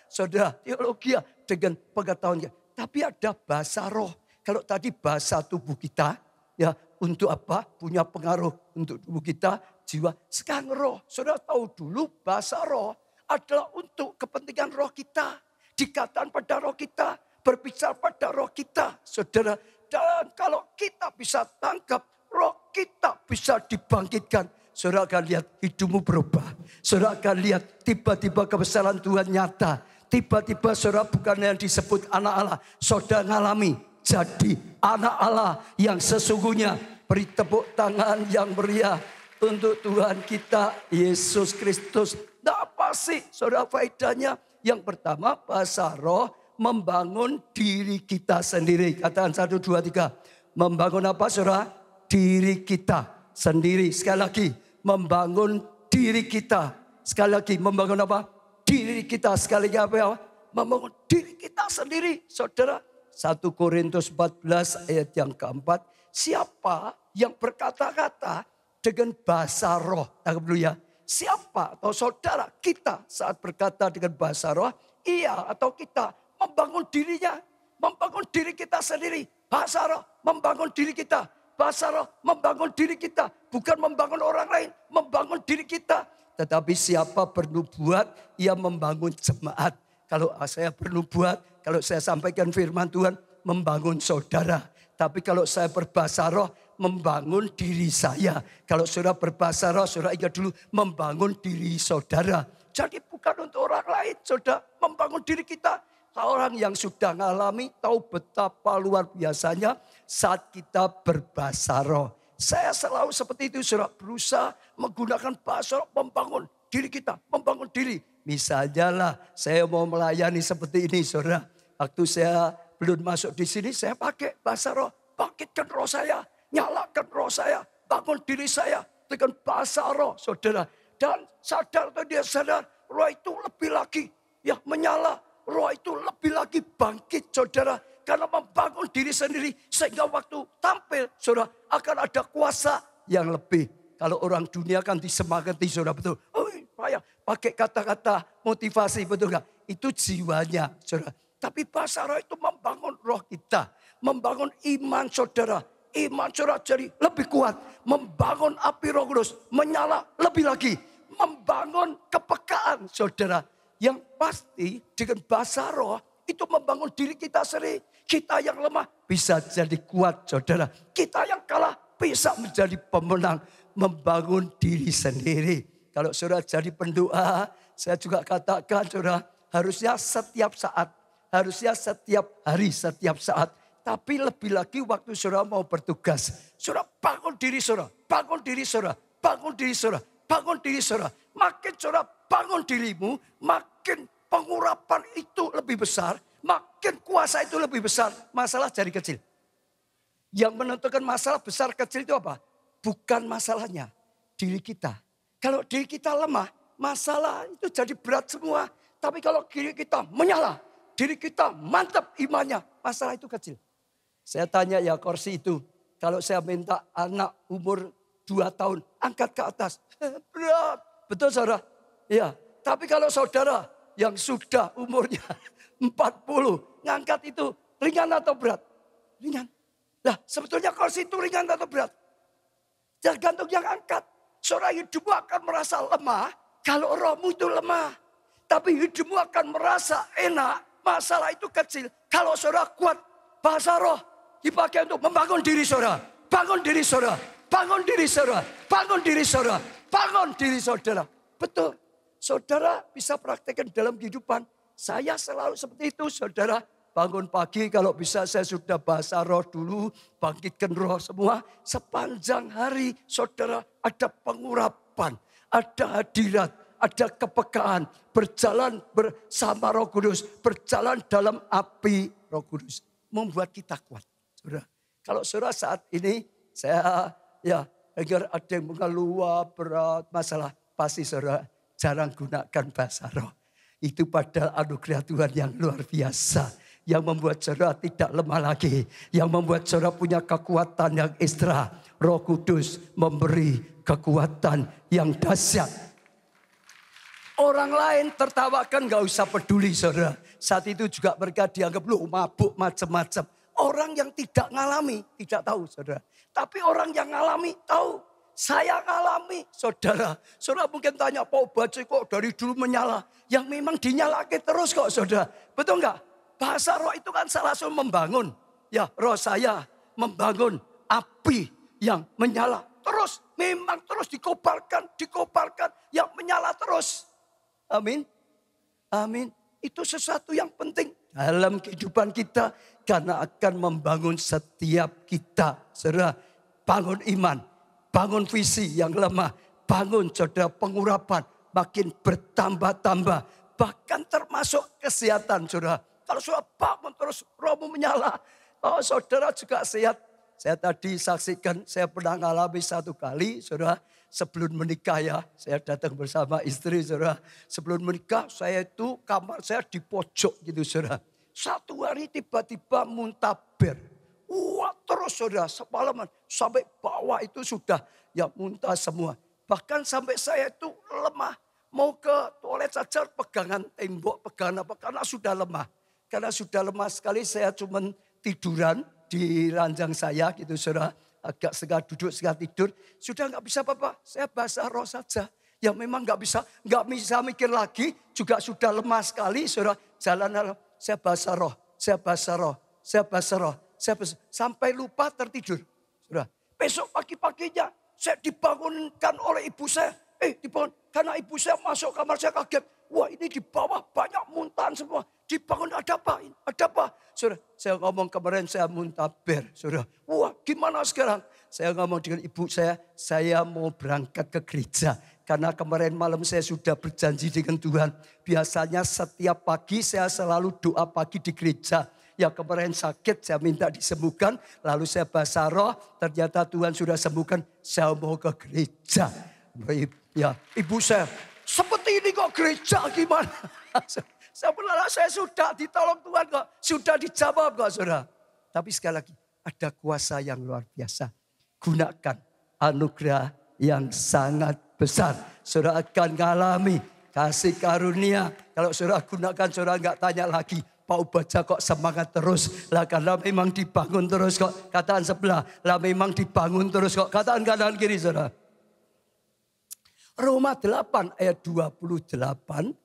saudara teologi dengan pengetahuan. Tapi ada bahasa roh. Kalau tadi bahasa tubuh kita, ya untuk apa? Punya pengaruh untuk tubuh kita, jiwa. Sekarang roh. Saudara tahu dulu bahasa roh adalah untuk kepentingan roh kita. Dikatakan pada roh kita, berbicara pada roh kita, saudara. Dan kalau kita bisa tangkap, roh kita bisa dibangkitkan. Saudara akan lihat hidupmu berubah. Saudara akan lihat tiba-tiba kebesaran Tuhan nyata. Tiba-tiba saudara bukan yang disebut anak Allah. Saudara ngalami jadi anak Allah yang sesungguhnya. Beri tepuk tangan yang meriah untuk Tuhan kita Yesus Kristus. Nah apa sih saudara faedahnya? Yang pertama bahasa roh membangun diri kita sendiri. Katakan 1, 2, 3. Membangun apa saudara? Diri kita sendiri. Sekali lagi. Membangun diri kita. Sekali lagi. Membangun apa? Diri kita. Sekali lagi apa? Membangun diri kita sendiri. Saudara. 1 Korintus 14 ayat yang keempat. Siapa yang berkata-kata dengan bahasa roh. Tangkap dulu ya. Siapa atau saudara kita saat berkata dengan bahasa roh. Ia atau kita membangun dirinya. Membangun diri kita sendiri. Bahasa roh membangun diri kita. Bahasa roh membangun diri kita. Bukan membangun orang lain. Membangun diri kita. Tetapi siapa bernubuat, ia membangun jemaat. Kalau saya bernubuat, kalau saya sampaikan firman Tuhan, membangun saudara. Tapi kalau saya berbahasa roh, membangun diri saya. Kalau saudara berbahasa roh, saudara ingat dulu, membangun diri saudara. Jadi bukan untuk orang lain, saudara, membangun diri kita. Orang yang sudah mengalami tahu betapa luar biasanya saat kita berbahasa roh. Saya selalu seperti itu, saudara, berusaha menggunakan bahasa roh membangun diri kita, membangun diri. Misalnya lah, saya mau melayani seperti ini, saudara. Waktu saya belum masuk di sini, saya pakai bahasa roh. Bangkitkan roh saya, nyalakan roh saya, bangun diri saya dengan bahasa roh, saudara. Dan sadar atau dia sadar, roh itu lebih lagi ya menyala. Roh itu lebih lagi bangkit, saudara. Karena membangun diri sendiri. Sehingga waktu tampil, saudara, akan ada kuasa yang lebih. Kalau orang dunia kan disemangati, saudara, betul. Oh, payah. Pakai kata-kata motivasi, betul gak? Itu jiwanya, saudara. Tapi bahasa roh itu membangun roh kita. Membangun iman, saudara. Iman, saudara, jadi lebih kuat. Membangun api roh kudus. Menyala lebih lagi. Membangun kepekaan, saudara. Yang pasti dengan bahasa roh itu membangun diri kita sendiri. Kita yang lemah bisa jadi kuat, saudara. Kita yang kalah bisa menjadi pemenang. Membangun diri sendiri. Kalau saudara jadi pendoa, saya juga katakan saudara harusnya setiap saat. Harusnya setiap hari, setiap saat. Tapi lebih lagi waktu saudara mau bertugas. Saudara bangun diri saudara. Bangun diri saudara. Bangun diri saudara. Bangun diri saudara. Makin saudara bangun dirimu, makin pengurapan itu lebih besar, makin kuasa itu lebih besar. Masalah jadi kecil. Yang menentukan masalah besar kecil itu apa? Bukan masalahnya, diri kita. Kalau diri kita lemah, masalah itu jadi berat semua. Tapi kalau diri kita menyala, diri kita mantap imannya, masalah itu kecil. Saya tanya ya kursi itu, kalau saya minta anak umur 2 tahun, angkat ke atas. Berat. Betul saudara? Ya. Tapi kalau saudara yang sudah umurnya 40, ngangkat itu ringan atau berat? Ringan. Nah, sebetulnya kursi itu ringan atau berat? Tergantung yang angkat. Saudara, hidupmu akan merasa lemah kalau rohmu itu lemah. Tapi hidupmu akan merasa enak, masalah itu kecil. Kalau saudara kuat, bahasa roh dipakai untuk membangun diri saudara. Bangun diri saudara, bangun diri saudara, bangun diri saudara, bangun diri saudara. Betul, saudara bisa praktekkan dalam kehidupan. Saya selalu seperti itu saudara. Bangun pagi kalau bisa saya sudah bahasa roh dulu. Bangkitkan roh semua. Sepanjang hari saudara ada pengurapan. Ada hadirat. Ada kepekaan. Berjalan bersama Roh Kudus. Berjalan dalam api Roh Kudus. Membuat kita kuat. Saudara. Kalau saudara saat ini saya dengar ada yang mengeluh berat masalah. Pasti saudara jarang gunakan bahasa roh. Itu padahal anugerah Tuhan yang luar biasa. Yang membuat saudara tidak lemah lagi. Yang membuat saudara punya kekuatan yang ekstra. Roh Kudus memberi kekuatan yang dahsyat. Orang lain tertawakan gak usah peduli saudara. Saat itu juga mereka dianggap lu mabuk macam-macam. Orang yang tidak ngalami tidak tahu saudara. Tapi orang yang ngalami tahu. Saya ngalami saudara. Saudara mungkin tanya Pak Bace kok dari dulu menyala. Yang memang dinyalakan terus kok saudara. Betul gak? Bahasa roh itu kan salah satu membangun. Ya roh saya membangun api yang menyala. Terus memang terus dikobarkan. Yang menyala terus. Amin. Amin. Itu sesuatu yang penting dalam kehidupan kita. Karena akan membangun setiap kita. Saudara bangun iman. Bangun visi yang lemah. Bangun saudara pengurapan. Makin bertambah-tambah. Bahkan termasuk kesehatan saudara. Kalau saudara bangun terus rohmu menyala. Oh saudara juga sehat. Saya tadi saksikan, saya pernah ngalami satu kali saudara. Sebelum menikah ya, saya datang bersama istri saudara. Sebelum menikah saya itu kamar saya di pojok gitu saudara. Satu hari tiba-tiba muntaber. Wah terus saudara semalaman. Sampai bawah itu sudah ya muntah semua. Bahkan sampai saya itu lemah. Mau ke toilet saja pegangan tembok, pegangan apa. Karena sudah lemah. Karena sudah lemah sekali saya cuma tiduran di ranjang saya gitu saudara. Agak setengah duduk, setengah tidur. Sudah gak bisa apa-apa. Saya bahasa roh saja. Yang memang gak bisa mikir lagi. Juga sudah lemah sekali saudara. Jalan saya bahasa roh, saya bahasa roh, saya bahasa roh. Sampai lupa tertidur. Saudara. Besok pagi-paginya saya dibangunkan oleh ibu saya. Dibangun. Karena ibu saya masuk kamar saya kaget. Wah ini di bawah banyak muntahan semua. Dibangun ada apa? Ada apa? Saudara, saya ngomong kemarin saya muntaber. Saudara, wah gimana sekarang? Saya ngomong dengan ibu saya mau berangkat ke gereja. Karena kemarin malam saya sudah berjanji dengan Tuhan. Biasanya setiap pagi saya selalu doa pagi di gereja. Ya kemarin sakit saya minta disembuhkan. Lalu saya bahasa roh, ternyata Tuhan sudah sembuhkan. Saya mau ke gereja. Ya, ibu saya, seperti ini kok gereja gimana? Sebenarnya saya sudah ditolong Tuhan kok. Sudah dijawab kok saudara. Tapi sekali lagi ada kuasa yang luar biasa. Gunakan anugerah yang sangat besar. Saudara akan mengalami kasih karunia. Kalau saudara gunakan saudara enggak tanya lagi. Pak Ubaca kok semangat terus. Lah karena memang dibangun terus kok. Kataan sebelah. Lah memang dibangun terus kok. Kataan kanan kiri saudara. Roma 8 ayat 28,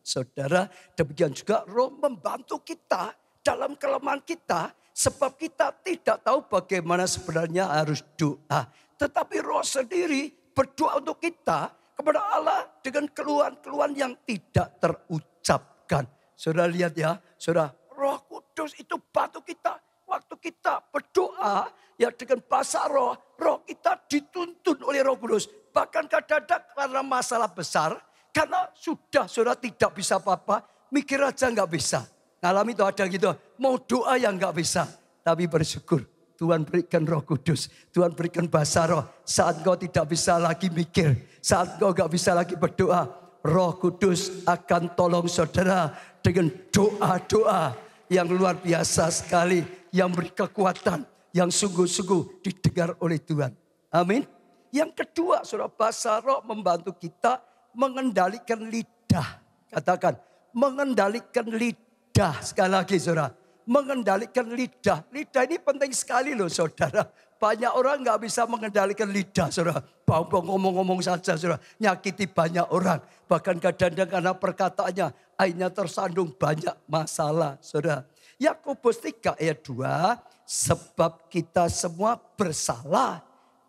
saudara, demikian juga Roh membantu kita dalam kelemahan kita, sebab kita tidak tahu bagaimana sebenarnya harus doa. Tetapi Roh sendiri berdoa untuk kita kepada Allah dengan keluhan-keluhan yang tidak terucapkan. Saudara lihat ya, saudara, Roh Kudus itu bantu kita. Waktu kita berdoa ya dengan bahasa roh kita dituntun oleh Roh Kudus. Bahkan kadang-kadang karena masalah besar, karena sudah saudara tidak bisa apa-apa, mikir aja nggak bisa. Ngalami itu ada gitu, mau doa yang nggak bisa. Tapi bersyukur Tuhan berikan Roh Kudus, Tuhan berikan bahasa roh. Saat kau tidak bisa lagi mikir, saat kau nggak bisa lagi berdoa, Roh Kudus akan tolong saudara dengan doa-doa yang luar biasa sekali, yang beri kekuatan, yang sungguh-sungguh didengar oleh Tuhan. Amin. Yang kedua, saudara, bahasa roh membantu kita mengendalikan lidah. Katakan, mengendalikan lidah. Sekali lagi, saudara. mengendalikan lidah. Lidah ini penting sekali loh saudara. Banyak orang nggak bisa mengendalikan lidah saudara. Bau-bau ngomong-ngomong saja saudara. Nyakiti banyak orang. Bahkan kadang-kadang karena perkataannya akhirnya tersandung banyak masalah saudara. Yakobus 3 ayat 2. Sebab kita semua bersalah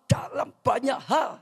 dalam banyak hal.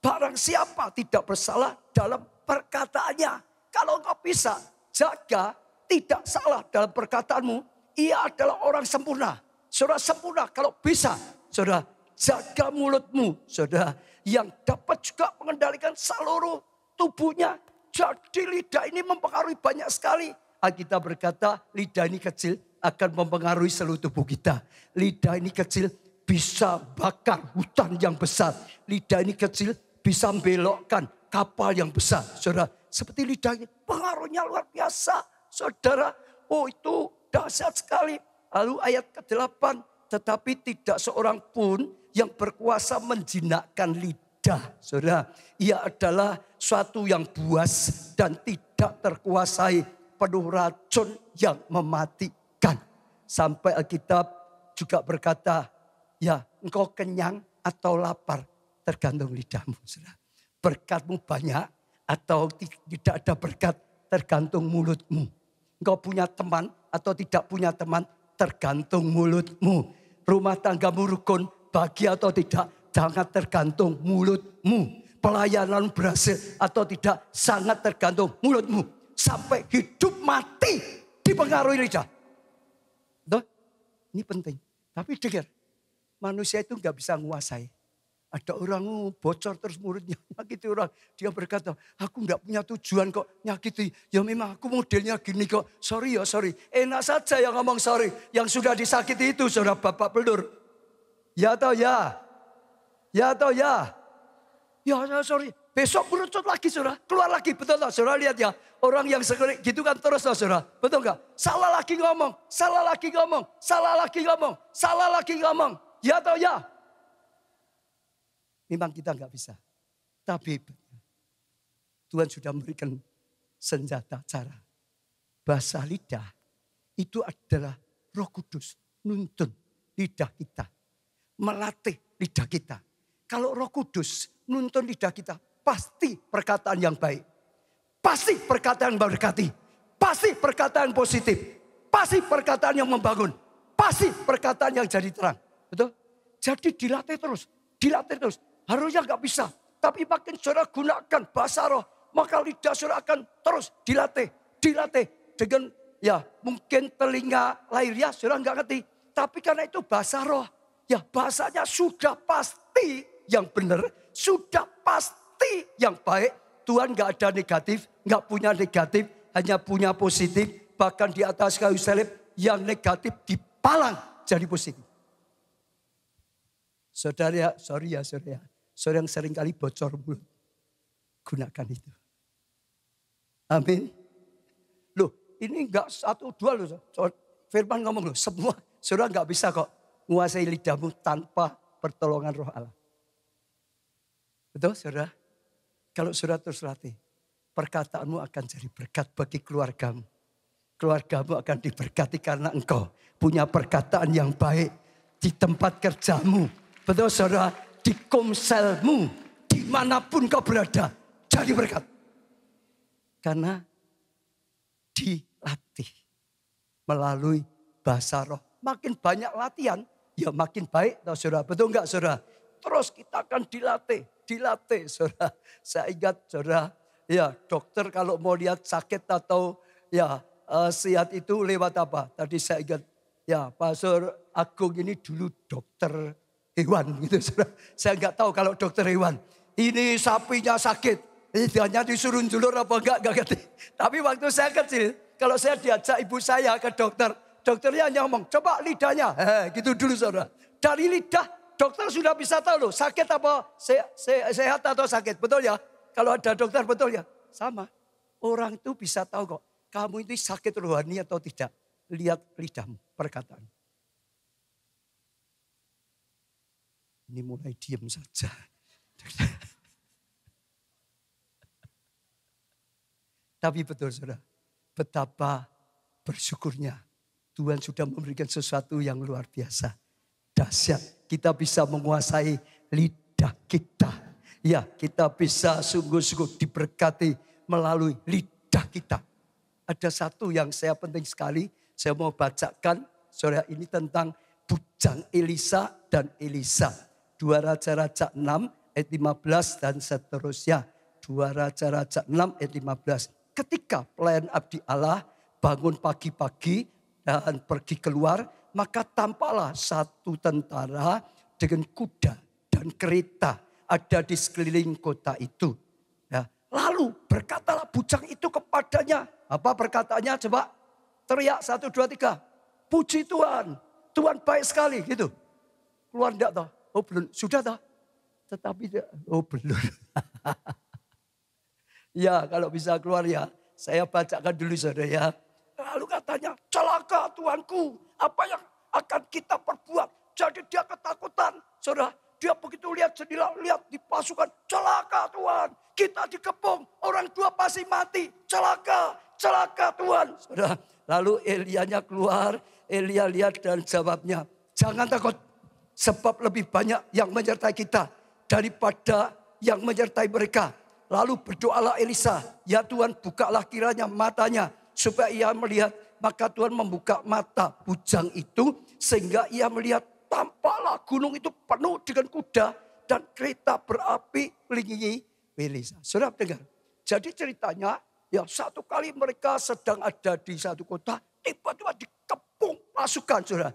Barang siapa tidak bersalah dalam perkataannya. Kalau engkau bisa jaga tidak salah dalam perkataanmu. Ia adalah orang sempurna. Saudara sempurna kalau bisa. Saudara jaga mulutmu. Saudara yang dapat juga mengendalikan seluruh tubuhnya. Jadi lidah ini mempengaruhi banyak sekali. Alkitab berkata lidah ini kecil akan mempengaruhi seluruh tubuh kita. Lidah ini kecil bisa bakar hutan yang besar. Lidah ini kecil bisa membelokkan kapal yang besar. Saudara seperti lidah ini pengaruhnya luar biasa. Saudara, oh itu dahsyat sekali. Lalu ayat ke-8, tetapi tidak seorang pun yang berkuasa menjinakkan lidah. Saudara, ia adalah suatu yang buas dan tidak terkuasai, penuh racun yang mematikan. Sampai Alkitab juga berkata, ya engkau kenyang atau lapar tergantung lidahmu. Saudara. Berkatmu banyak atau tidak ada berkat tergantung mulutmu. Engkau punya teman atau tidak punya teman tergantung mulutmu. Rumah tanggamu rukun, bahagia atau tidak, sangat tergantung mulutmu. Pelayanan berhasil atau tidak, sangat tergantung mulutmu. Sampai hidup mati dipengaruhi lidah. Tuh, ini penting. Tapi dengar, manusia itu nggak bisa menguasai. Ada orang bocor terus mulutnya nyakiti orang. Dia berkata, aku enggak punya tujuan kok nyakiti. Ya memang aku modelnya gini kok. Sorry ya sorry. Enak saja yang ngomong sorry. Yang sudah disakiti itu saudara bapak pelur. Ya atau ya? Ya atau ya? Ya sorry. Besok merucut lagi saudara. Keluar lagi betul tak saudara lihat ya. Orang yang sekali gitu kan terus tak saudara. Betul enggak? Salah lagi ngomong. Salah lagi ngomong. Salah lagi ngomong. Salah lagi ngomong. Ya atau ya? Memang kita nggak bisa. Tapi Tuhan sudah memberikan senjata cara. Bahasa lidah itu adalah Roh Kudus nuntun lidah kita. Melatih lidah kita. Kalau Roh Kudus nuntun lidah kita, pasti perkataan yang baik. Pasti perkataan yang memberkati. Pasti perkataan yang positif. Pasti perkataan yang membangun. Pasti perkataan yang jadi terang. Betul? Jadi dilatih terus. Dilatih terus. Harusnya nggak bisa. Tapi makin saudara gunakan bahasa roh. Maka lidah saudara akan terus dilatih. Dilatih. Dengan ya mungkin telinga lahiriah saudara nggak ngerti. Tapi karena itu bahasa roh. Ya bahasanya sudah pasti yang benar. Sudah pasti yang baik. Tuhan nggak ada negatif. Nggak punya negatif. Hanya punya positif. Bahkan di atas kayu salib. Yang negatif dipalang jadi positif. Saudara, sorry ya saudara. Saudara yang sering kali bocor mulut. Gunakan itu. Amin. Loh ini enggak satu dua loh. Firman ngomong loh. Semua saudara enggak bisa kok menguasai lidahmu tanpa pertolongan roh Allah. Betul saudara? Kalau saudara terus latih. Perkataanmu akan jadi berkat bagi keluargamu. Keluargamu akan diberkati karena engkau punya perkataan yang baik di tempat kerjamu. Betul saudara, di komselmu, dimanapun kau berada, jadi berkat. Karena dilatih melalui bahasa roh. Makin banyak latihan, ya makin baik. Tahu saudara, betul enggak saudara? Terus kita akan dilatih saudara. Saya ingat saudara, ya dokter kalau mau lihat sakit atau ya sehat itu lewat apa? Tadi saya ingat, ya Pastor Agung ini dulu dokter hewan gitu saudara. Saya nggak tahu kalau dokter hewan. Ini sapinya sakit. Lidahnya disuruh julur apa enggak ngerti. Tapi waktu saya kecil, kalau saya diajak ibu saya ke dokter. Dokternya hanya ngomong, coba lidahnya. Gitu dulu saudara. Dari lidah dokter sudah bisa tahu loh. Sakit apa sehat atau sakit. Betul ya? Kalau ada dokter betul ya? Sama. Orang itu bisa tahu kok. Kamu itu sakit rohani atau tidak. Lihat lidahmu, perkataan. Ini mulai diam saja. Tapi betul saudara, betapa bersyukurnya Tuhan sudah memberikan sesuatu yang luar biasa. Dahsyat. Kita bisa menguasai lidah kita. Ya, kita bisa sungguh-sungguh diberkati melalui lidah kita. Ada satu yang saya penting sekali. Saya mau bacakan sore ini tentang bujang Elisa dan Elisa. 2 Raja-Raja 6 ayat 15 dan seterusnya. 2 Raja-Raja 6 ayat 15. Ketika pelayan abdi Allah bangun pagi-pagi dan pergi keluar, maka tampaklah satu tentara dengan kuda dan kereta ada di sekeliling kota itu. Ya, lalu berkatalah bujang itu kepadanya. Apa perkataannya coba? Teriak 1, 2, 3. Puji Tuhan. Tuhan baik sekali gitu. Keluar enggak toh? Oh belum. Sudah toh? Tetapi oh belum. Ya kalau bisa keluar ya. Saya bacakan dulu saudara ya. Lalu katanya, celaka Tuanku. Apa yang akan kita perbuat? Jadi dia ketakutan. Saudara, dia begitu lihat jendela, lihat di pasukan. Celaka Tuhan. Kita dikepung. Orang tua pasti mati. Celaka. Celaka Tuhan. Saudara, lalu Elianya keluar. Elia lihat dan jawabnya. Jangan takut. Sebab lebih banyak yang menyertai kita. Daripada yang menyertai mereka. Lalu berdoalah Elisa, ya Tuhan bukalah kiranya matanya supaya ia melihat. Maka Tuhan membuka mata bujang itu sehingga ia melihat tampaklah gunung itu penuh dengan kuda dan kereta berapi melilingi Elisa. Saudara dengar, jadi ceritanya ya satu kali mereka sedang ada di satu kota, tiba-tiba dikepung pasukan saudara.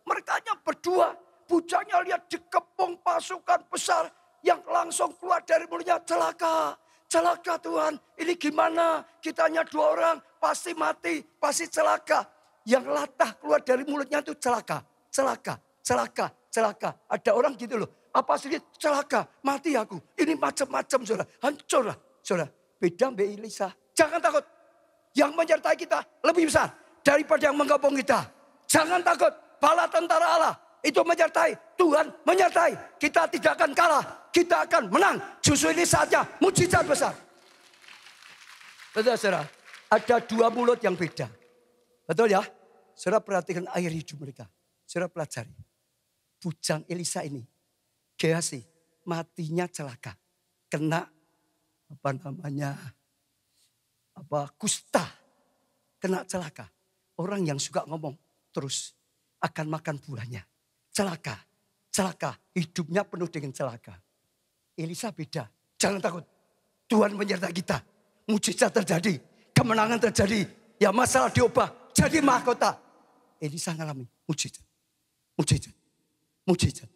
Mereka hanya berdua, bujangnya lihat dikepung pasukan besar. Yang langsung keluar dari mulutnya, celaka. Celaka Tuhan, ini gimana? Kita hanya 2 orang, pasti mati, pasti celaka. Yang latah keluar dari mulutnya itu celaka. Celaka, celaka, celaka. Ada orang gitu loh, apa sih celaka, mati aku. Ini macam-macam saudara, hancur lah. Saudara, beda Mbak Elisa. Jangan takut, yang menyertai kita lebih besar daripada yang menggabung kita. Jangan takut, bala tentara Allah. Itu menyertai, Tuhan menyertai. Kita tidak akan kalah, kita akan menang. Justru ini saatnya mujizat besar. Betul saudara, ada 2 mulut yang beda. Betul ya? Saudara perhatikan air hidup mereka. Saudara pelajari. Bujang Elisa ini, Gehazi matinya celaka. Kena kusta. Kena celaka. Orang yang suka ngomong terus akan makan buahnya. Celaka, celaka. Hidupnya penuh dengan celaka. Elisa beda. Jangan takut. Tuhan menyertai kita. Mujizat terjadi. Kemenangan terjadi. Ya masalah diubah. Jadi mahkota. Elisa ngalami mujizat. Mujizat. Mujizat.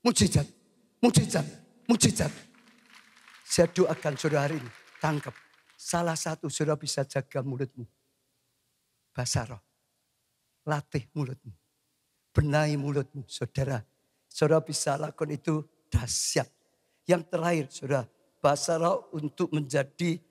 Mujizat. Mujizat. Mujizat. Saya doakan saudara hari ini. Tangkap. Salah satu saudara bisa jaga mulutmu. Bahasa roh. Latih mulutmu. Benahi mulutmu, saudara. Saudara bisa lakukan itu dahsyat. Yang terakhir, saudara, bahasa roh untuk menjadi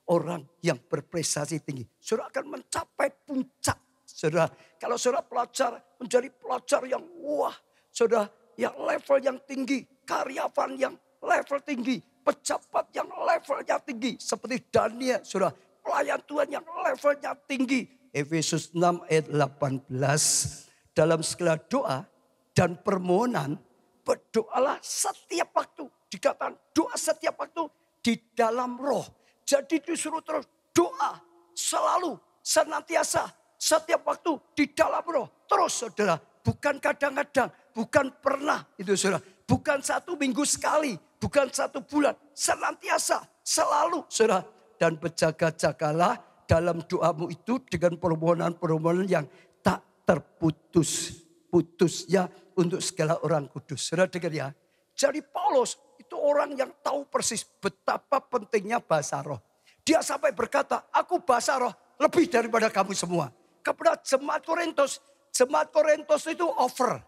orang yang berprestasi tinggi. Saudara akan mencapai puncak. Saudara, kalau saudara pelajar menjadi pelajar yang wah, saudara yang level yang tinggi, karyawan yang level tinggi, pejabat yang levelnya tinggi, seperti Daniel, saudara, pelayan Tuhan yang levelnya tinggi. Efesus 6 ayat 18. Dalam segala doa dan permohonan, berdoalah setiap waktu. Dikatakan doa setiap waktu di dalam roh. Jadi disuruh terus doa selalu, senantiasa, setiap waktu di dalam roh. Terus saudara, bukan kadang-kadang, bukan pernah itu saudara. Bukan 1 minggu sekali, bukan 1 bulan. Senantiasa, selalu saudara. Dan berjaga-jagalah dalam doamu itu dengan permohonan-permohonan yang tak terputus-putusnya untuk segala orang kudus. Saudara dengar ya. Jadi Paulus itu orang yang tahu persis betapa pentingnya bahasa roh. Dia sampai berkata, aku bahasa roh lebih daripada kamu semua. Kepada jemaat Korintus. Jemaat Korintus itu over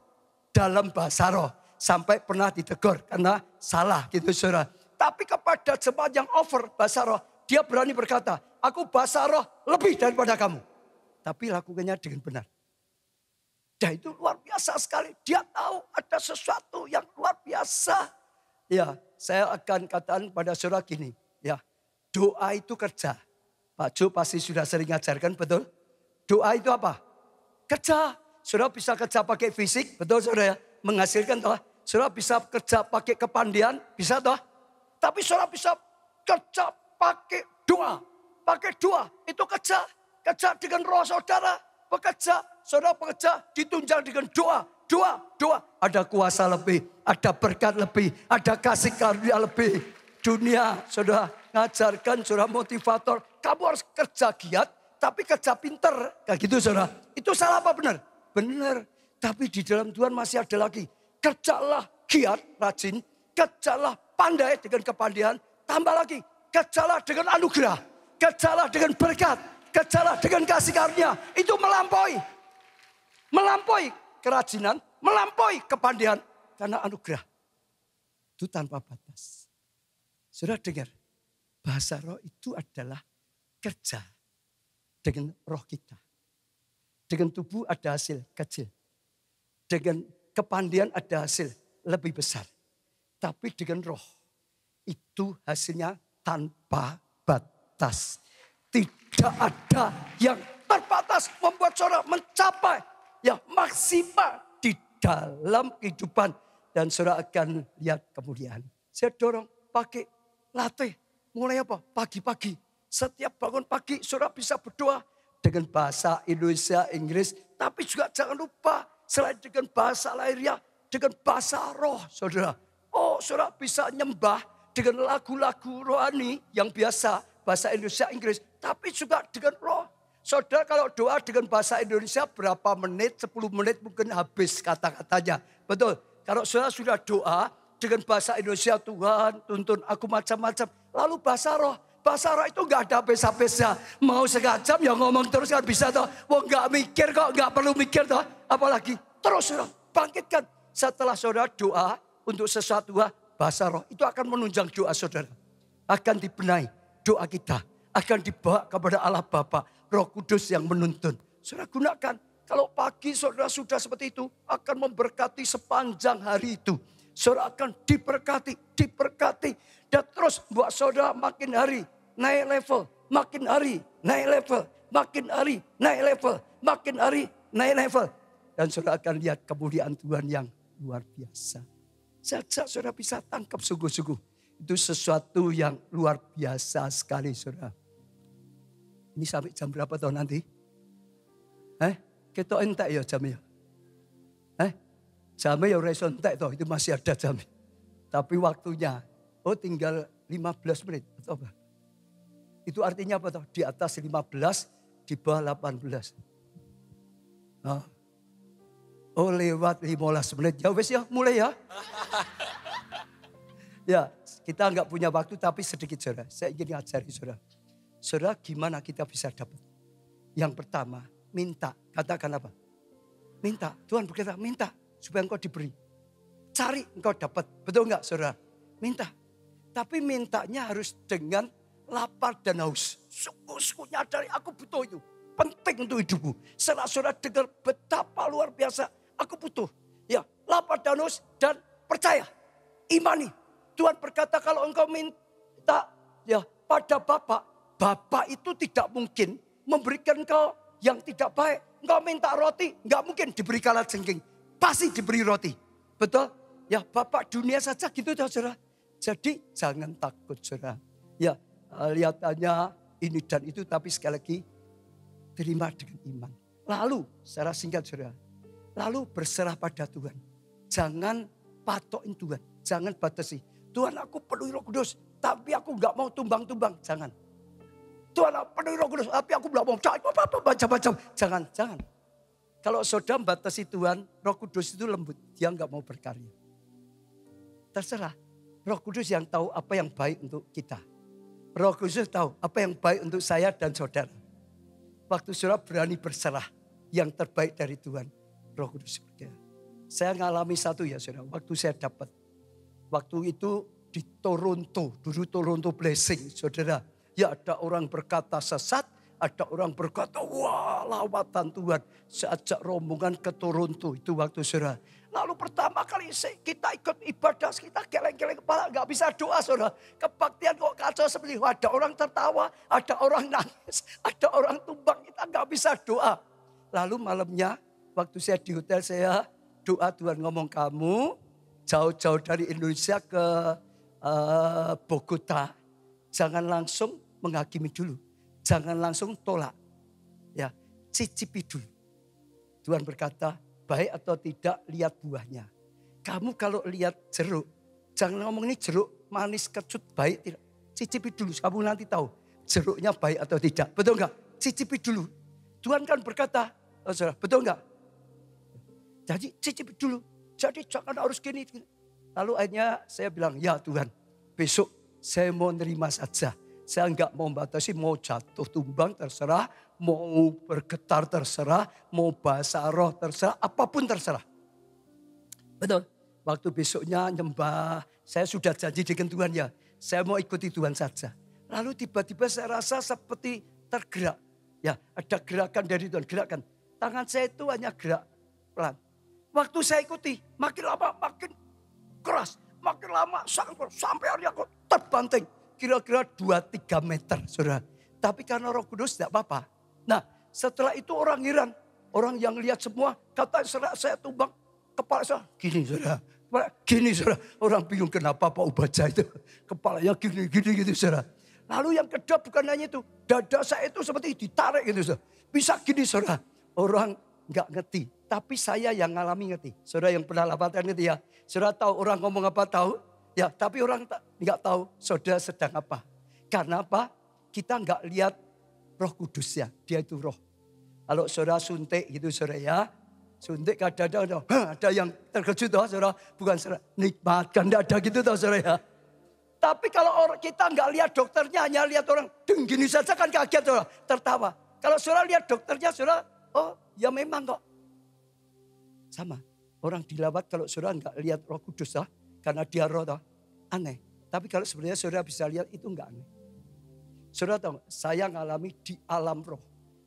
dalam bahasa roh. Sampai pernah ditegur karena salah gitu saudara. Tapi kepada jemaat yang over bahasa roh. Dia berani berkata, aku bahasa roh lebih daripada kamu. Tapi lakukannya dengan benar. Dan itu luar biasa sekali. Dia tahu ada sesuatu yang luar biasa. Ya, saya akan katakan pada saudara gini. Ya, doa itu kerja. Pak Jo pasti sudah sering ngajarkan, betul? Doa itu apa? Kerja. Saudara bisa kerja pakai fisik, betul saudara ya? Menghasilkan toh. Saudara bisa kerja pakai kepandian, bisa toh. Tapi saudara bisa kerja pakai doa. Pakai doa, itu kerja. Kerja dengan roh saudara. Bekerja, saudara bekerja ditunjang dengan doa. Doa. Ada kuasa lebih, ada berkat lebih, ada kasih karunia lebih. Dunia, saudara ngajarkan, saudara motivator. Kamu harus kerja giat, tapi kerja pinter. Kayak gitu saudara. Itu salah apa benar? Benar. Tapi di dalam Tuhan masih ada lagi. Kerjalah giat, rajin. Kerjalah pandai dengan kepandian. Tambah lagi, kerjalah dengan anugerah. Kerjalah dengan berkat. Kerjalah dengan kasih karunia. Itu melampaui. Melampaui kerajinan. Melampaui kepandian. Karena anugerah. Itu tanpa batas. Saudara dengar. Bahasa roh itu adalah kerja. Dengan roh kita. Dengan tubuh ada hasil kecil. Dengan kepandian ada hasil lebih besar. Tapi dengan roh. Itu hasilnya tanpa batas. Tidak ada yang terbatas membuat saudara mencapai yang maksimal di dalam kehidupan. Dan saudara akan lihat kemuliaan. Saya dorong pakai latih. Mulai apa? Pagi-pagi. Setiap bangun pagi saudara bisa berdoa. Dengan bahasa Indonesia, Inggris. Tapi juga jangan lupa. Selain dengan bahasa lahiriah. Dengan bahasa roh saudara. Oh saudara bisa nyembah. Dengan lagu-lagu rohani yang biasa. Bahasa Indonesia, Inggris. Tapi juga dengan roh. Saudara kalau doa dengan bahasa Indonesia berapa menit, 10 menit mungkin habis kata-katanya. Betul. Kalau saudara sudah doa dengan bahasa Indonesia, Tuhan tuntun aku macam-macam. Lalu bahasa roh. Bahasa roh itu gak ada habis-habisnya. Mau setengah jam ya ngomong terus kan bisa toh. Wah gak mikir kok, gak perlu mikir toh. Apalagi terus saudara bangkitkan. Setelah saudara doa untuk sesuatu bahasa roh. Itu akan menunjang doa saudara. Akan dibenahi doa kita. Akan dibawa kepada Allah Bapa, Roh Kudus yang menuntun. Saudara gunakan. Kalau pagi saudara sudah seperti itu, akan memberkati sepanjang hari itu. Saudara akan diberkati. Dan terus buat saudara makin hari naik level. Makin hari naik level. Makin hari naik level. Makin hari naik level. Dan saudara akan lihat kemuliaan Tuhan yang luar biasa. Saja saudara bisa tangkap sungguh-sungguh. Itu sesuatu yang luar biasa sekali saudara. Ini sampai jam berapa tahun nanti? Kita entek ya jamnya. Jamnya ya reso entek toh, itu masih ada jam. Tapi waktunya, tinggal 15 menit. Atau apa? Itu artinya apa toh? Di atas 15, di bawah 18. Lewat 15 menit. Ya wes ya, mulai ya. Ya, kita nggak punya waktu tapi sedikit saudara. Saya ingin ngajari saudara. Saudara gimana kita bisa dapat? Yang pertama, minta. Katakan apa? Minta. Tuhan berkata, minta supaya engkau diberi. Cari engkau dapat. Betul enggak saudara? Minta. Tapi mintanya harus dengan lapar dan haus. Sungguh-sungguh nyadari aku butuh itu. Penting untuk hidupku. Setelah saudara dengar betapa luar biasa. Aku butuh. Ya, lapar dan haus dan percaya. Imani. Tuhan berkata kalau engkau minta ya pada Bapak itu tidak mungkin memberikan engkau yang tidak baik. Engkau minta roti, enggak mungkin diberi kalajengking. Pasti diberi roti. Betul? Ya Bapak dunia saja gitu saudara. Jadi jangan takut saudara. Ya lihatannya ini dan itu tapi sekali lagi terima dengan iman. Lalu secara singkat saudara. Lalu berserah pada Tuhan. Jangan patokin Tuhan. Jangan batasi. Tuhan aku penuhi Roh Kudus. Tapi aku enggak mau tumbang-tumbang. Jangan. Tuhan aku penuhi Roh Kudus. Tapi aku enggak mau macam-macam. Jangan. Kalau saudara batasi Tuhan. Roh Kudus itu lembut. Dia enggak mau berkarya. Terserah. Roh Kudus yang tahu apa yang baik untuk kita. Roh Kudus tahu apa yang baik untuk saya dan saudara. Waktu saudara berani berserah. Yang terbaik dari Tuhan. Roh Kudus berkata. Saya ngalami satu ya saudara. Waktu saya dapat. Waktu itu di Toronto. Dulu Toronto Blessing saudara. Ya ada orang berkata sesat. Ada orang berkata, wah lawatan Tuhan. Saya ajak rombongan ke Toronto itu waktu saudara. Lalu pertama kali kita ikut ibadah, kita geleng-geleng kepala, nggak bisa doa saudara. Kebaktian kok kacau seperti itu. Ada orang tertawa, ada orang nangis, ada orang tumbang, kita nggak bisa doa. Lalu malamnya waktu saya di hotel saya doa Tuhan ngomong kamu jauh-jauh dari Indonesia ke Bogota. Jangan langsung menghakimi dulu. Jangan langsung tolak. Ya, cicipi dulu. Tuhan berkata, baik atau tidak lihat buahnya. Kamu kalau lihat jeruk, jangan ngomong ini jeruk manis kecut baik tidak. Cicipi dulu, kamu nanti tahu jeruknya baik atau tidak. Betul enggak? Cicipi dulu. Tuhan kan berkata, oh, saudara, betul enggak? Jadi cicipi dulu. Jadi jangan harus gini. Lalu akhirnya saya bilang, ya Tuhan, besok saya mau nerima saja. Saya enggak mau batasi, mau jatuh tumbang terserah, mau bergetar terserah, mau bahasa roh terserah, apapun terserah. Betul. Waktu besoknya nyembah, saya sudah janji dengan Tuhan ya, saya mau ikuti Tuhan saja. Lalu tiba-tiba saya rasa seperti tergerak. Ya, ada gerakan dari Tuhan, gerakan. Tangan saya itu hanya gerak pelan. Waktu saya ikuti, makin lama makin keras, makin lama sampai akhirnya kok terbanting. Kira-kira 2-3 meter, saudara. Tapi karena Roh Kudus tidak apa-apa. Nah, setelah itu orang heran. Orang yang lihat semua, kata saya tumbang, kepala saya gini, saudara. Gini, saudara. Orang bingung kenapa Pak Ubaja itu. Kepalanya gini gitu, saudara. Lalu yang kedua bukan hanya itu. Dada saya itu seperti ditarik gitu, saudara. Bisa gini, saudara. Orang nggak ngerti. Tapi saya yang ngalami ngerti. Saudara yang pernah lawatan ngerti ya. Saudara tahu orang ngomong apa tahu? Ya, tapi orang nggak tahu saudara sedang apa. Karena apa? Kita nggak lihat Roh Kudus ya. Dia itu roh. Kalau saudara suntik gitu saudara ya. Suntik kadang-kadang ada yang terkejut toh saudara. Bukan saudara nikmatkan, tidak ada gitu toh saudara ya. Tapi kalau orang kita nggak lihat dokternya, hanya lihat orang gini saja kan kaget saudara. Tertawa. Kalau saudara lihat dokternya saudara, oh ya memang kok. Sama. Orang dilawat kalau saudara nggak lihat Roh Kudus lah. Karena dia roh toh, aneh. Tapi kalau sebenarnya saudara bisa lihat itu enggak aneh. Saudara tahu, saya ngalami di alam roh.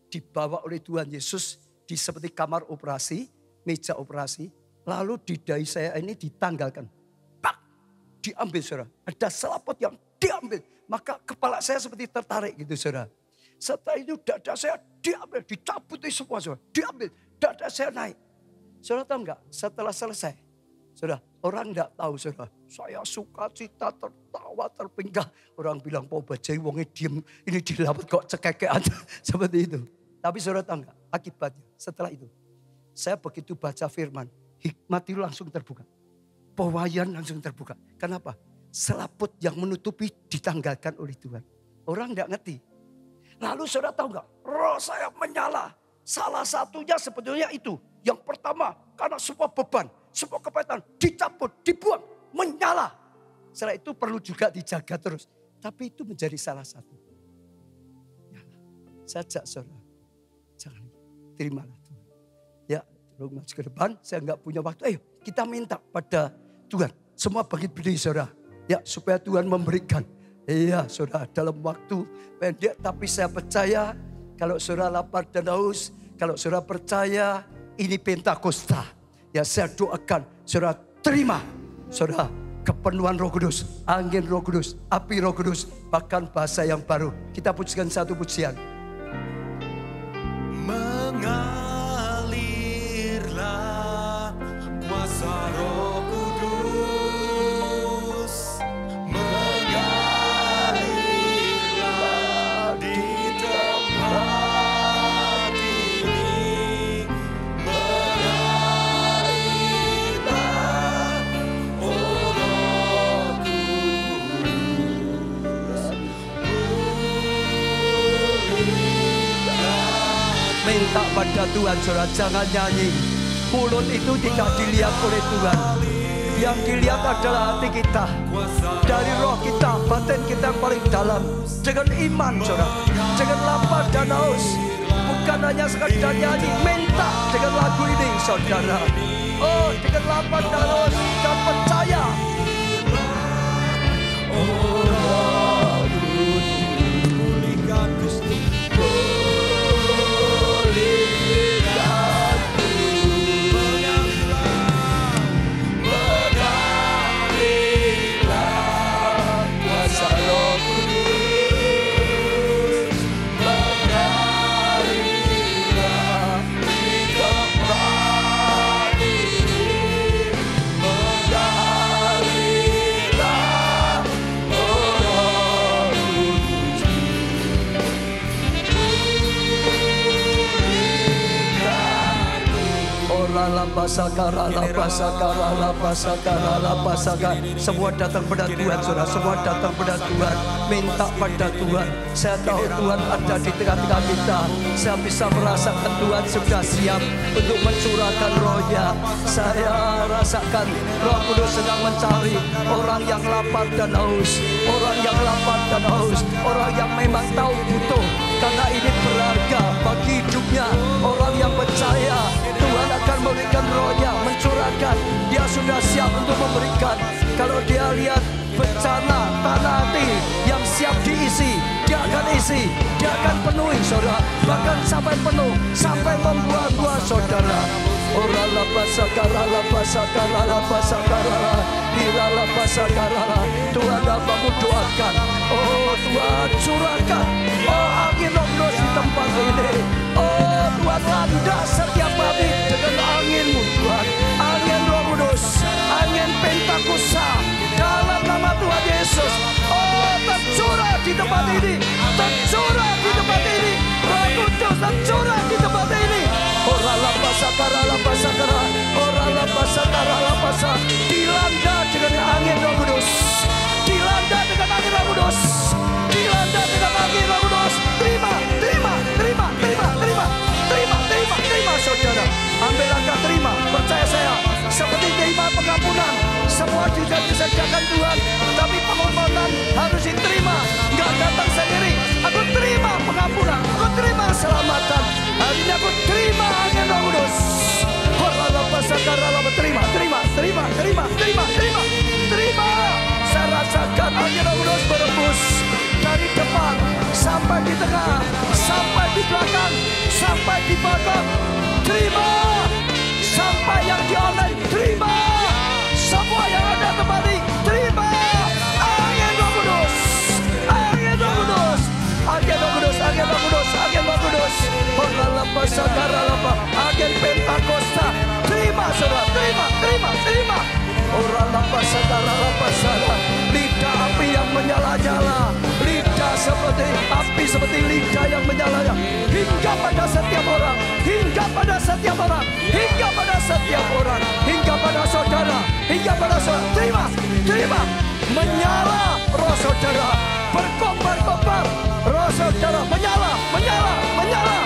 Dibawa oleh Tuhan Yesus di seperti kamar operasi, meja operasi. Lalu di dahi saya ini ditanggalkan. Pak, diambil saudara. Ada selaput yang diambil. Maka kepala saya seperti tertarik gitu saudara. Setelah itu dada saya diambil, dicabut semua saudara. Diambil, dada saya naik. Saudara tahu enggak, setelah selesai. Saudara, orang enggak tahu saudara. Saya suka cita, tertawa, terpinggah. Orang bilang, Pak Bajai wongnya diem. Ini dilawat kok cekekean. Seperti itu. Tapi saudara tahu enggak, akibatnya setelah itu. Saya begitu baca firman, hikmat itu langsung terbuka. Pewayan langsung terbuka. Kenapa? Selaput yang menutupi ditanggalkan oleh Tuhan. Orang enggak ngerti. Lalu saudara tahu enggak, roh saya menyala. Salah satunya sebetulnya itu. Yang pertama, karena semua beban. Semua kepahitan dicabut, dibuang, menyala. Setelah itu perlu juga dijaga terus. Tapi itu menjadi salah satu. Nyala. Saya ajak saudara, jangan terimalah Tuhan. Ya, terus maju ke depan, saya enggak punya waktu. Ayo kita minta pada Tuhan. Semua bangkit berdiri saudara. Ya, supaya Tuhan memberikan. Iya saudara, dalam waktu pendek. Tapi saya percaya kalau saudara lapar dan haus. Kalau saudara percaya ini Pentakosta. Ya saya doakan saudara terima saudara kepenuhan Roh Kudus, angin Roh Kudus, api Roh Kudus, bahkan bahasa yang baru. Kita pujikan satu pujian. Mengalirlah kuasa Roh Kudus, mengalirlah di tempat ini. Minta pada Tuhan saudara, jangan nyanyi. Mulut itu tidak dilihat oleh Tuhan. Yang dilihat adalah hati kita. Dari roh kita, batin kita yang paling dalam. Dengan iman saudara, dengan lapar dan haus. Bukan hanya sekedar nyanyi, minta dengan lagu ini saudara. Oh, dengan lapar dan haus dan percaya. Oh, pulihkan Gusti. Semua datang pada Tuhan, saudara. Semua datang pada Tuhan. Minta pada Tuhan. Saya tahu Tuhan ada di tengah-tengah kita. Saya bisa merasakan Tuhan sudah siap untuk mencurahkan rohnya. Saya rasakan Roh Kudus sedang mencari orang yang lapar dan haus. Orang yang lapar dan haus. Orang yang memang tahu butuh. Karena ini berharga bagi hidupnya. Orang yang percaya Tuhan akan memberikan rohnya, mencurahkan. Dia sudah siap untuk memberikan. Kalau dia lihat bencana tanah hati yang siap diisi, dia akan isi, dia akan penuhi, saudara. Bahkan sampai penuh, sampai membuah-buah, saudara. Orala basakarala basakarala basakarala hirala basakarala. Tuhan hambamu doakan. Oh Tuhan curahkan. Oh angin Roh Kudus di tempat ini. Oh Tuhan landas setiap hari dengan anginmu Tuhan. Angin Roh Kudus, angin Pentakosta dalam nama Tuhan Yesus. Oh tercurah di tempat ini, tercurah di tempat ini. Roh Kudus tercurah di tempat ini. Orala basakara la basakara, orala basakara la basa. Dilanda dengan angin Roh Kudus, dilanda dengan angin Roh Kudus, dilanda dengan angin Roh Kudus. Terima, terima, terima, terima, terima, terima, terima, terima, saudara. Ambil langkah terima, percaya saya. Seperti terima pengampunan, semua tidak disediakan Tuhan, tapi pengampunan harus diterima. Enggak datang sendiri. Aku terima pengampunan, aku terima keselamatan. Hari ini aku terima angin Roh Kudus. Terima, terima, terima, terima, terima, terima, terima. Saya rasakan angin Roh Kudus berembus dari depan sampai di tengah, sampai di belakang, sampai di belakang. Terima. Sampai yang di online, terima. Semua yang ada kembali, terima. Angin Roh Kudus, angin Roh Kudus, angin Roh Kudus, angin Roh Kudus, angin Roh Kudus. Oralapa sakaralapa, angin Pentakosta. Terima saudara, terima, terima, terima. Oralapa sakaralapa salah. Lidah api yang menyala-nyala, lidah seperti api, seperti lidah yang menyala-nyala. Hingga pada setiap orang, hingga pada setiap orang, hingga pada setiap orang, hingga pada saudara, hingga pada saudara. Terima, terima. Menyala roh saudara, berkobar-kobar roh saudara, menyala, menyala, menyala.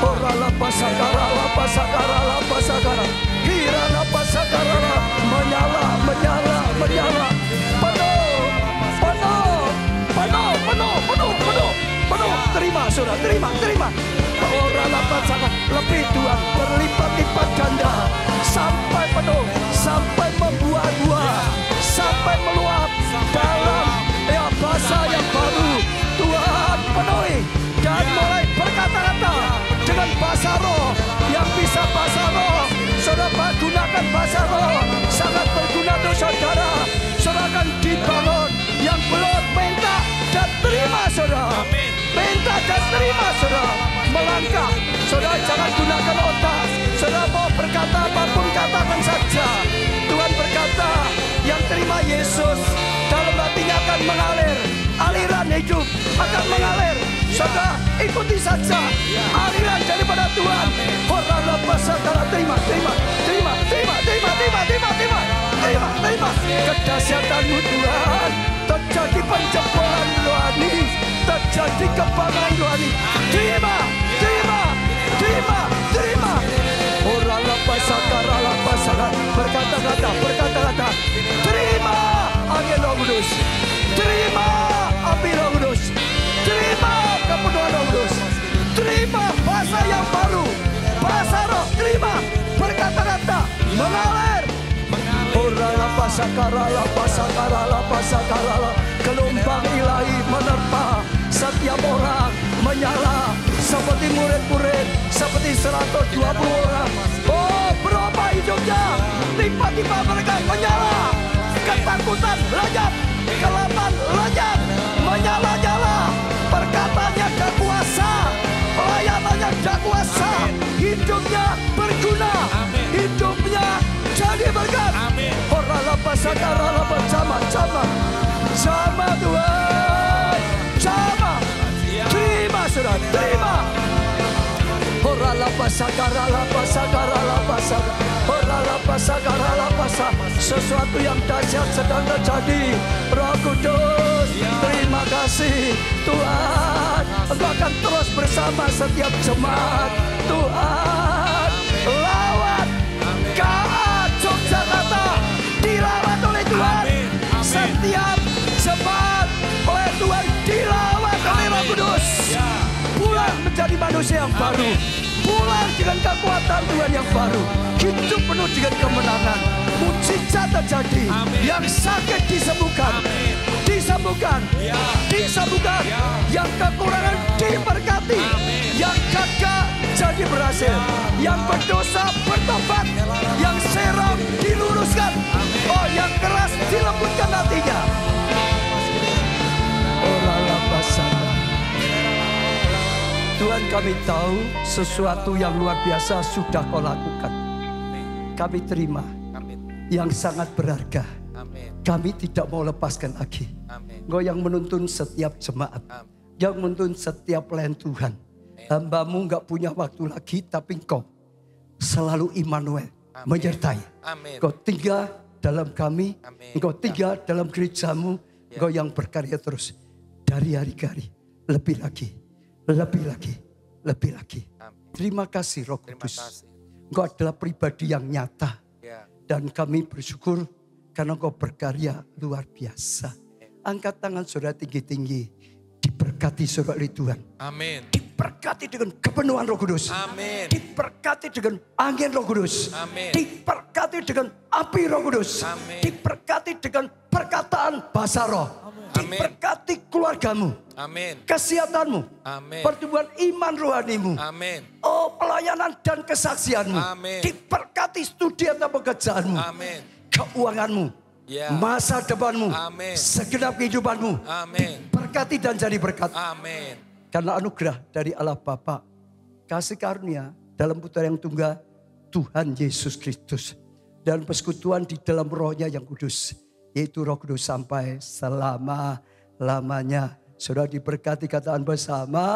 Orala pasakara, pasakara, pasakara, hirana pasakara, menyala, menyala, menyala. Penuh, penuh, penuh, penuh, penuh, penuh, penuh. Terima, saudara, terima, terima. Orala pasakara, lebih Tuhan, berlipat-lipat ganda, sampai penuh, sampai membuah-buah, sampai meluap dalam bahasa yang baru. Tuhan penuhi dan mulai berkata-kata dengan bahasa roh yang bisa bahasa roh. Saudara gunakan bahasa roh, sangat berguna untuk saudara. Saudara akan dibangun. Yang belum minta dan terima saudara, minta dan terima saudara. Melangkah, saudara jangan gunakan otak. Saudara mau berkata apapun katakan saja. Tuhan berkata yang terima Yesus dalam hatinya akan mengalir. Aliran hidup akan mengalir. Saudara ikuti saja aliran daripada Tuhan. Orang pasakara, terima, terima, terima, terima, terima, terima, terima, terima, terima, terima. Kedahsyatanmu Tuhan, terjadi penjebolan rohani, terjadi kebanggaan rohani. Terima, terima, terima, terima. Orang pasakara, berkata-kata, berkata-kata. Terima angin Roh Kudus, terima api Roh Kudus, terima kepenuhan Roh Kudus, terima bahasa yang baru, bahasa roh, terima berkata-kata, mengalir. Orala pasakara, pasakara, pasakara. Gelombang ilahi menerpa setiap orang, menyala seperti murid-murid, seperti 120 orang. Oh berubah hidupnya, tiba-tiba mereka menyala. Ketakutan lenyap, kelapan lenyap, menyala-nyala. Perkataannya ada kuasa, pelayanannya ada kuasa, hidupnya berguna, hidupnya jadi berkat. Orala pasakara, bersama, sama Tuhan, sama. Terima saudara, terima. Orala Sesuatu yang dahsyat sedang terjadi. Roh Kudus, terima kasih Tuhan. Engkau akan terus bersama setiap jemaat. Tuhan, lawat KA Yogyakarta dilawat oleh Tuhan. Setiap jemaat oleh Tuhan dilawat oleh Roh Kudus. Pulang menjadi manusia yang baru. Pulang dengan kekuatan Tuhan yang baru. Hidup penuh dengan kemenangan. Mujizat terjadi. Yang sakit disembuhkan. Disembuhkan. Disembuhkan. Yang kekurangan diberkati. Yang gagal jadi berhasil. Yang berdosa bertobat. Yang seram diluruskan. Oh, yang keras dilembutkan hatinya. Oh, lala basah. Tuhan, kami tahu sesuatu yang luar biasa sudah Kau lakukan. Kami terima yang sangat berharga. Kami tidak mau lepaskan lagi. Engkau yang menuntun setiap jemaat. Yang menuntun setiap pelayan Tuhan. Hamba-Mu gak punya waktu lagi, tapi Engkau selalu Immanuel menyertai. Engkau tinggal dalam kami. Engkau tinggal dalam gereja-Mu. Engkau yang berkarya terus. Dari hari ke hari. Lebih lagi. Lebih lagi, lebih lagi. Terima kasih Roh Kudus. Engkau adalah pribadi yang nyata. Dan kami bersyukur karena Engkau berkarya luar biasa. Angkat tangan saudara tinggi-tinggi. Diberkati saudara oleh Tuhan. Amin. Diberkati dengan kepenuhan Roh Kudus. Amin. Diberkati dengan angin Roh Kudus. Amin. Diberkati dengan api Roh Kudus. Amin. Diberkati dengan perkataan bahasa Roh. Amin. Diberkati keluargamu. Amin. Kesehatanmu. Amin. Pertumbuhan iman rohanimu. Amin. Oh, pelayanan dan kesaksianmu. Amin. Diberkati studi atau pekerjaanmu. Amin. Keuanganmu. Ya. Masa depanmu. Amin. Segenap kehidupanmu. Amin. Berkati dan jadi berkat. Amin. Karena anugerah dari Allah Bapa, kasih karunia dalam putra yang tunggal Tuhan Yesus Kristus, dan persekutuan di dalam Roh-Nya yang kudus, yaitu Roh Kudus sampai selama-lamanya. Saudara diberkati, katakan bersama.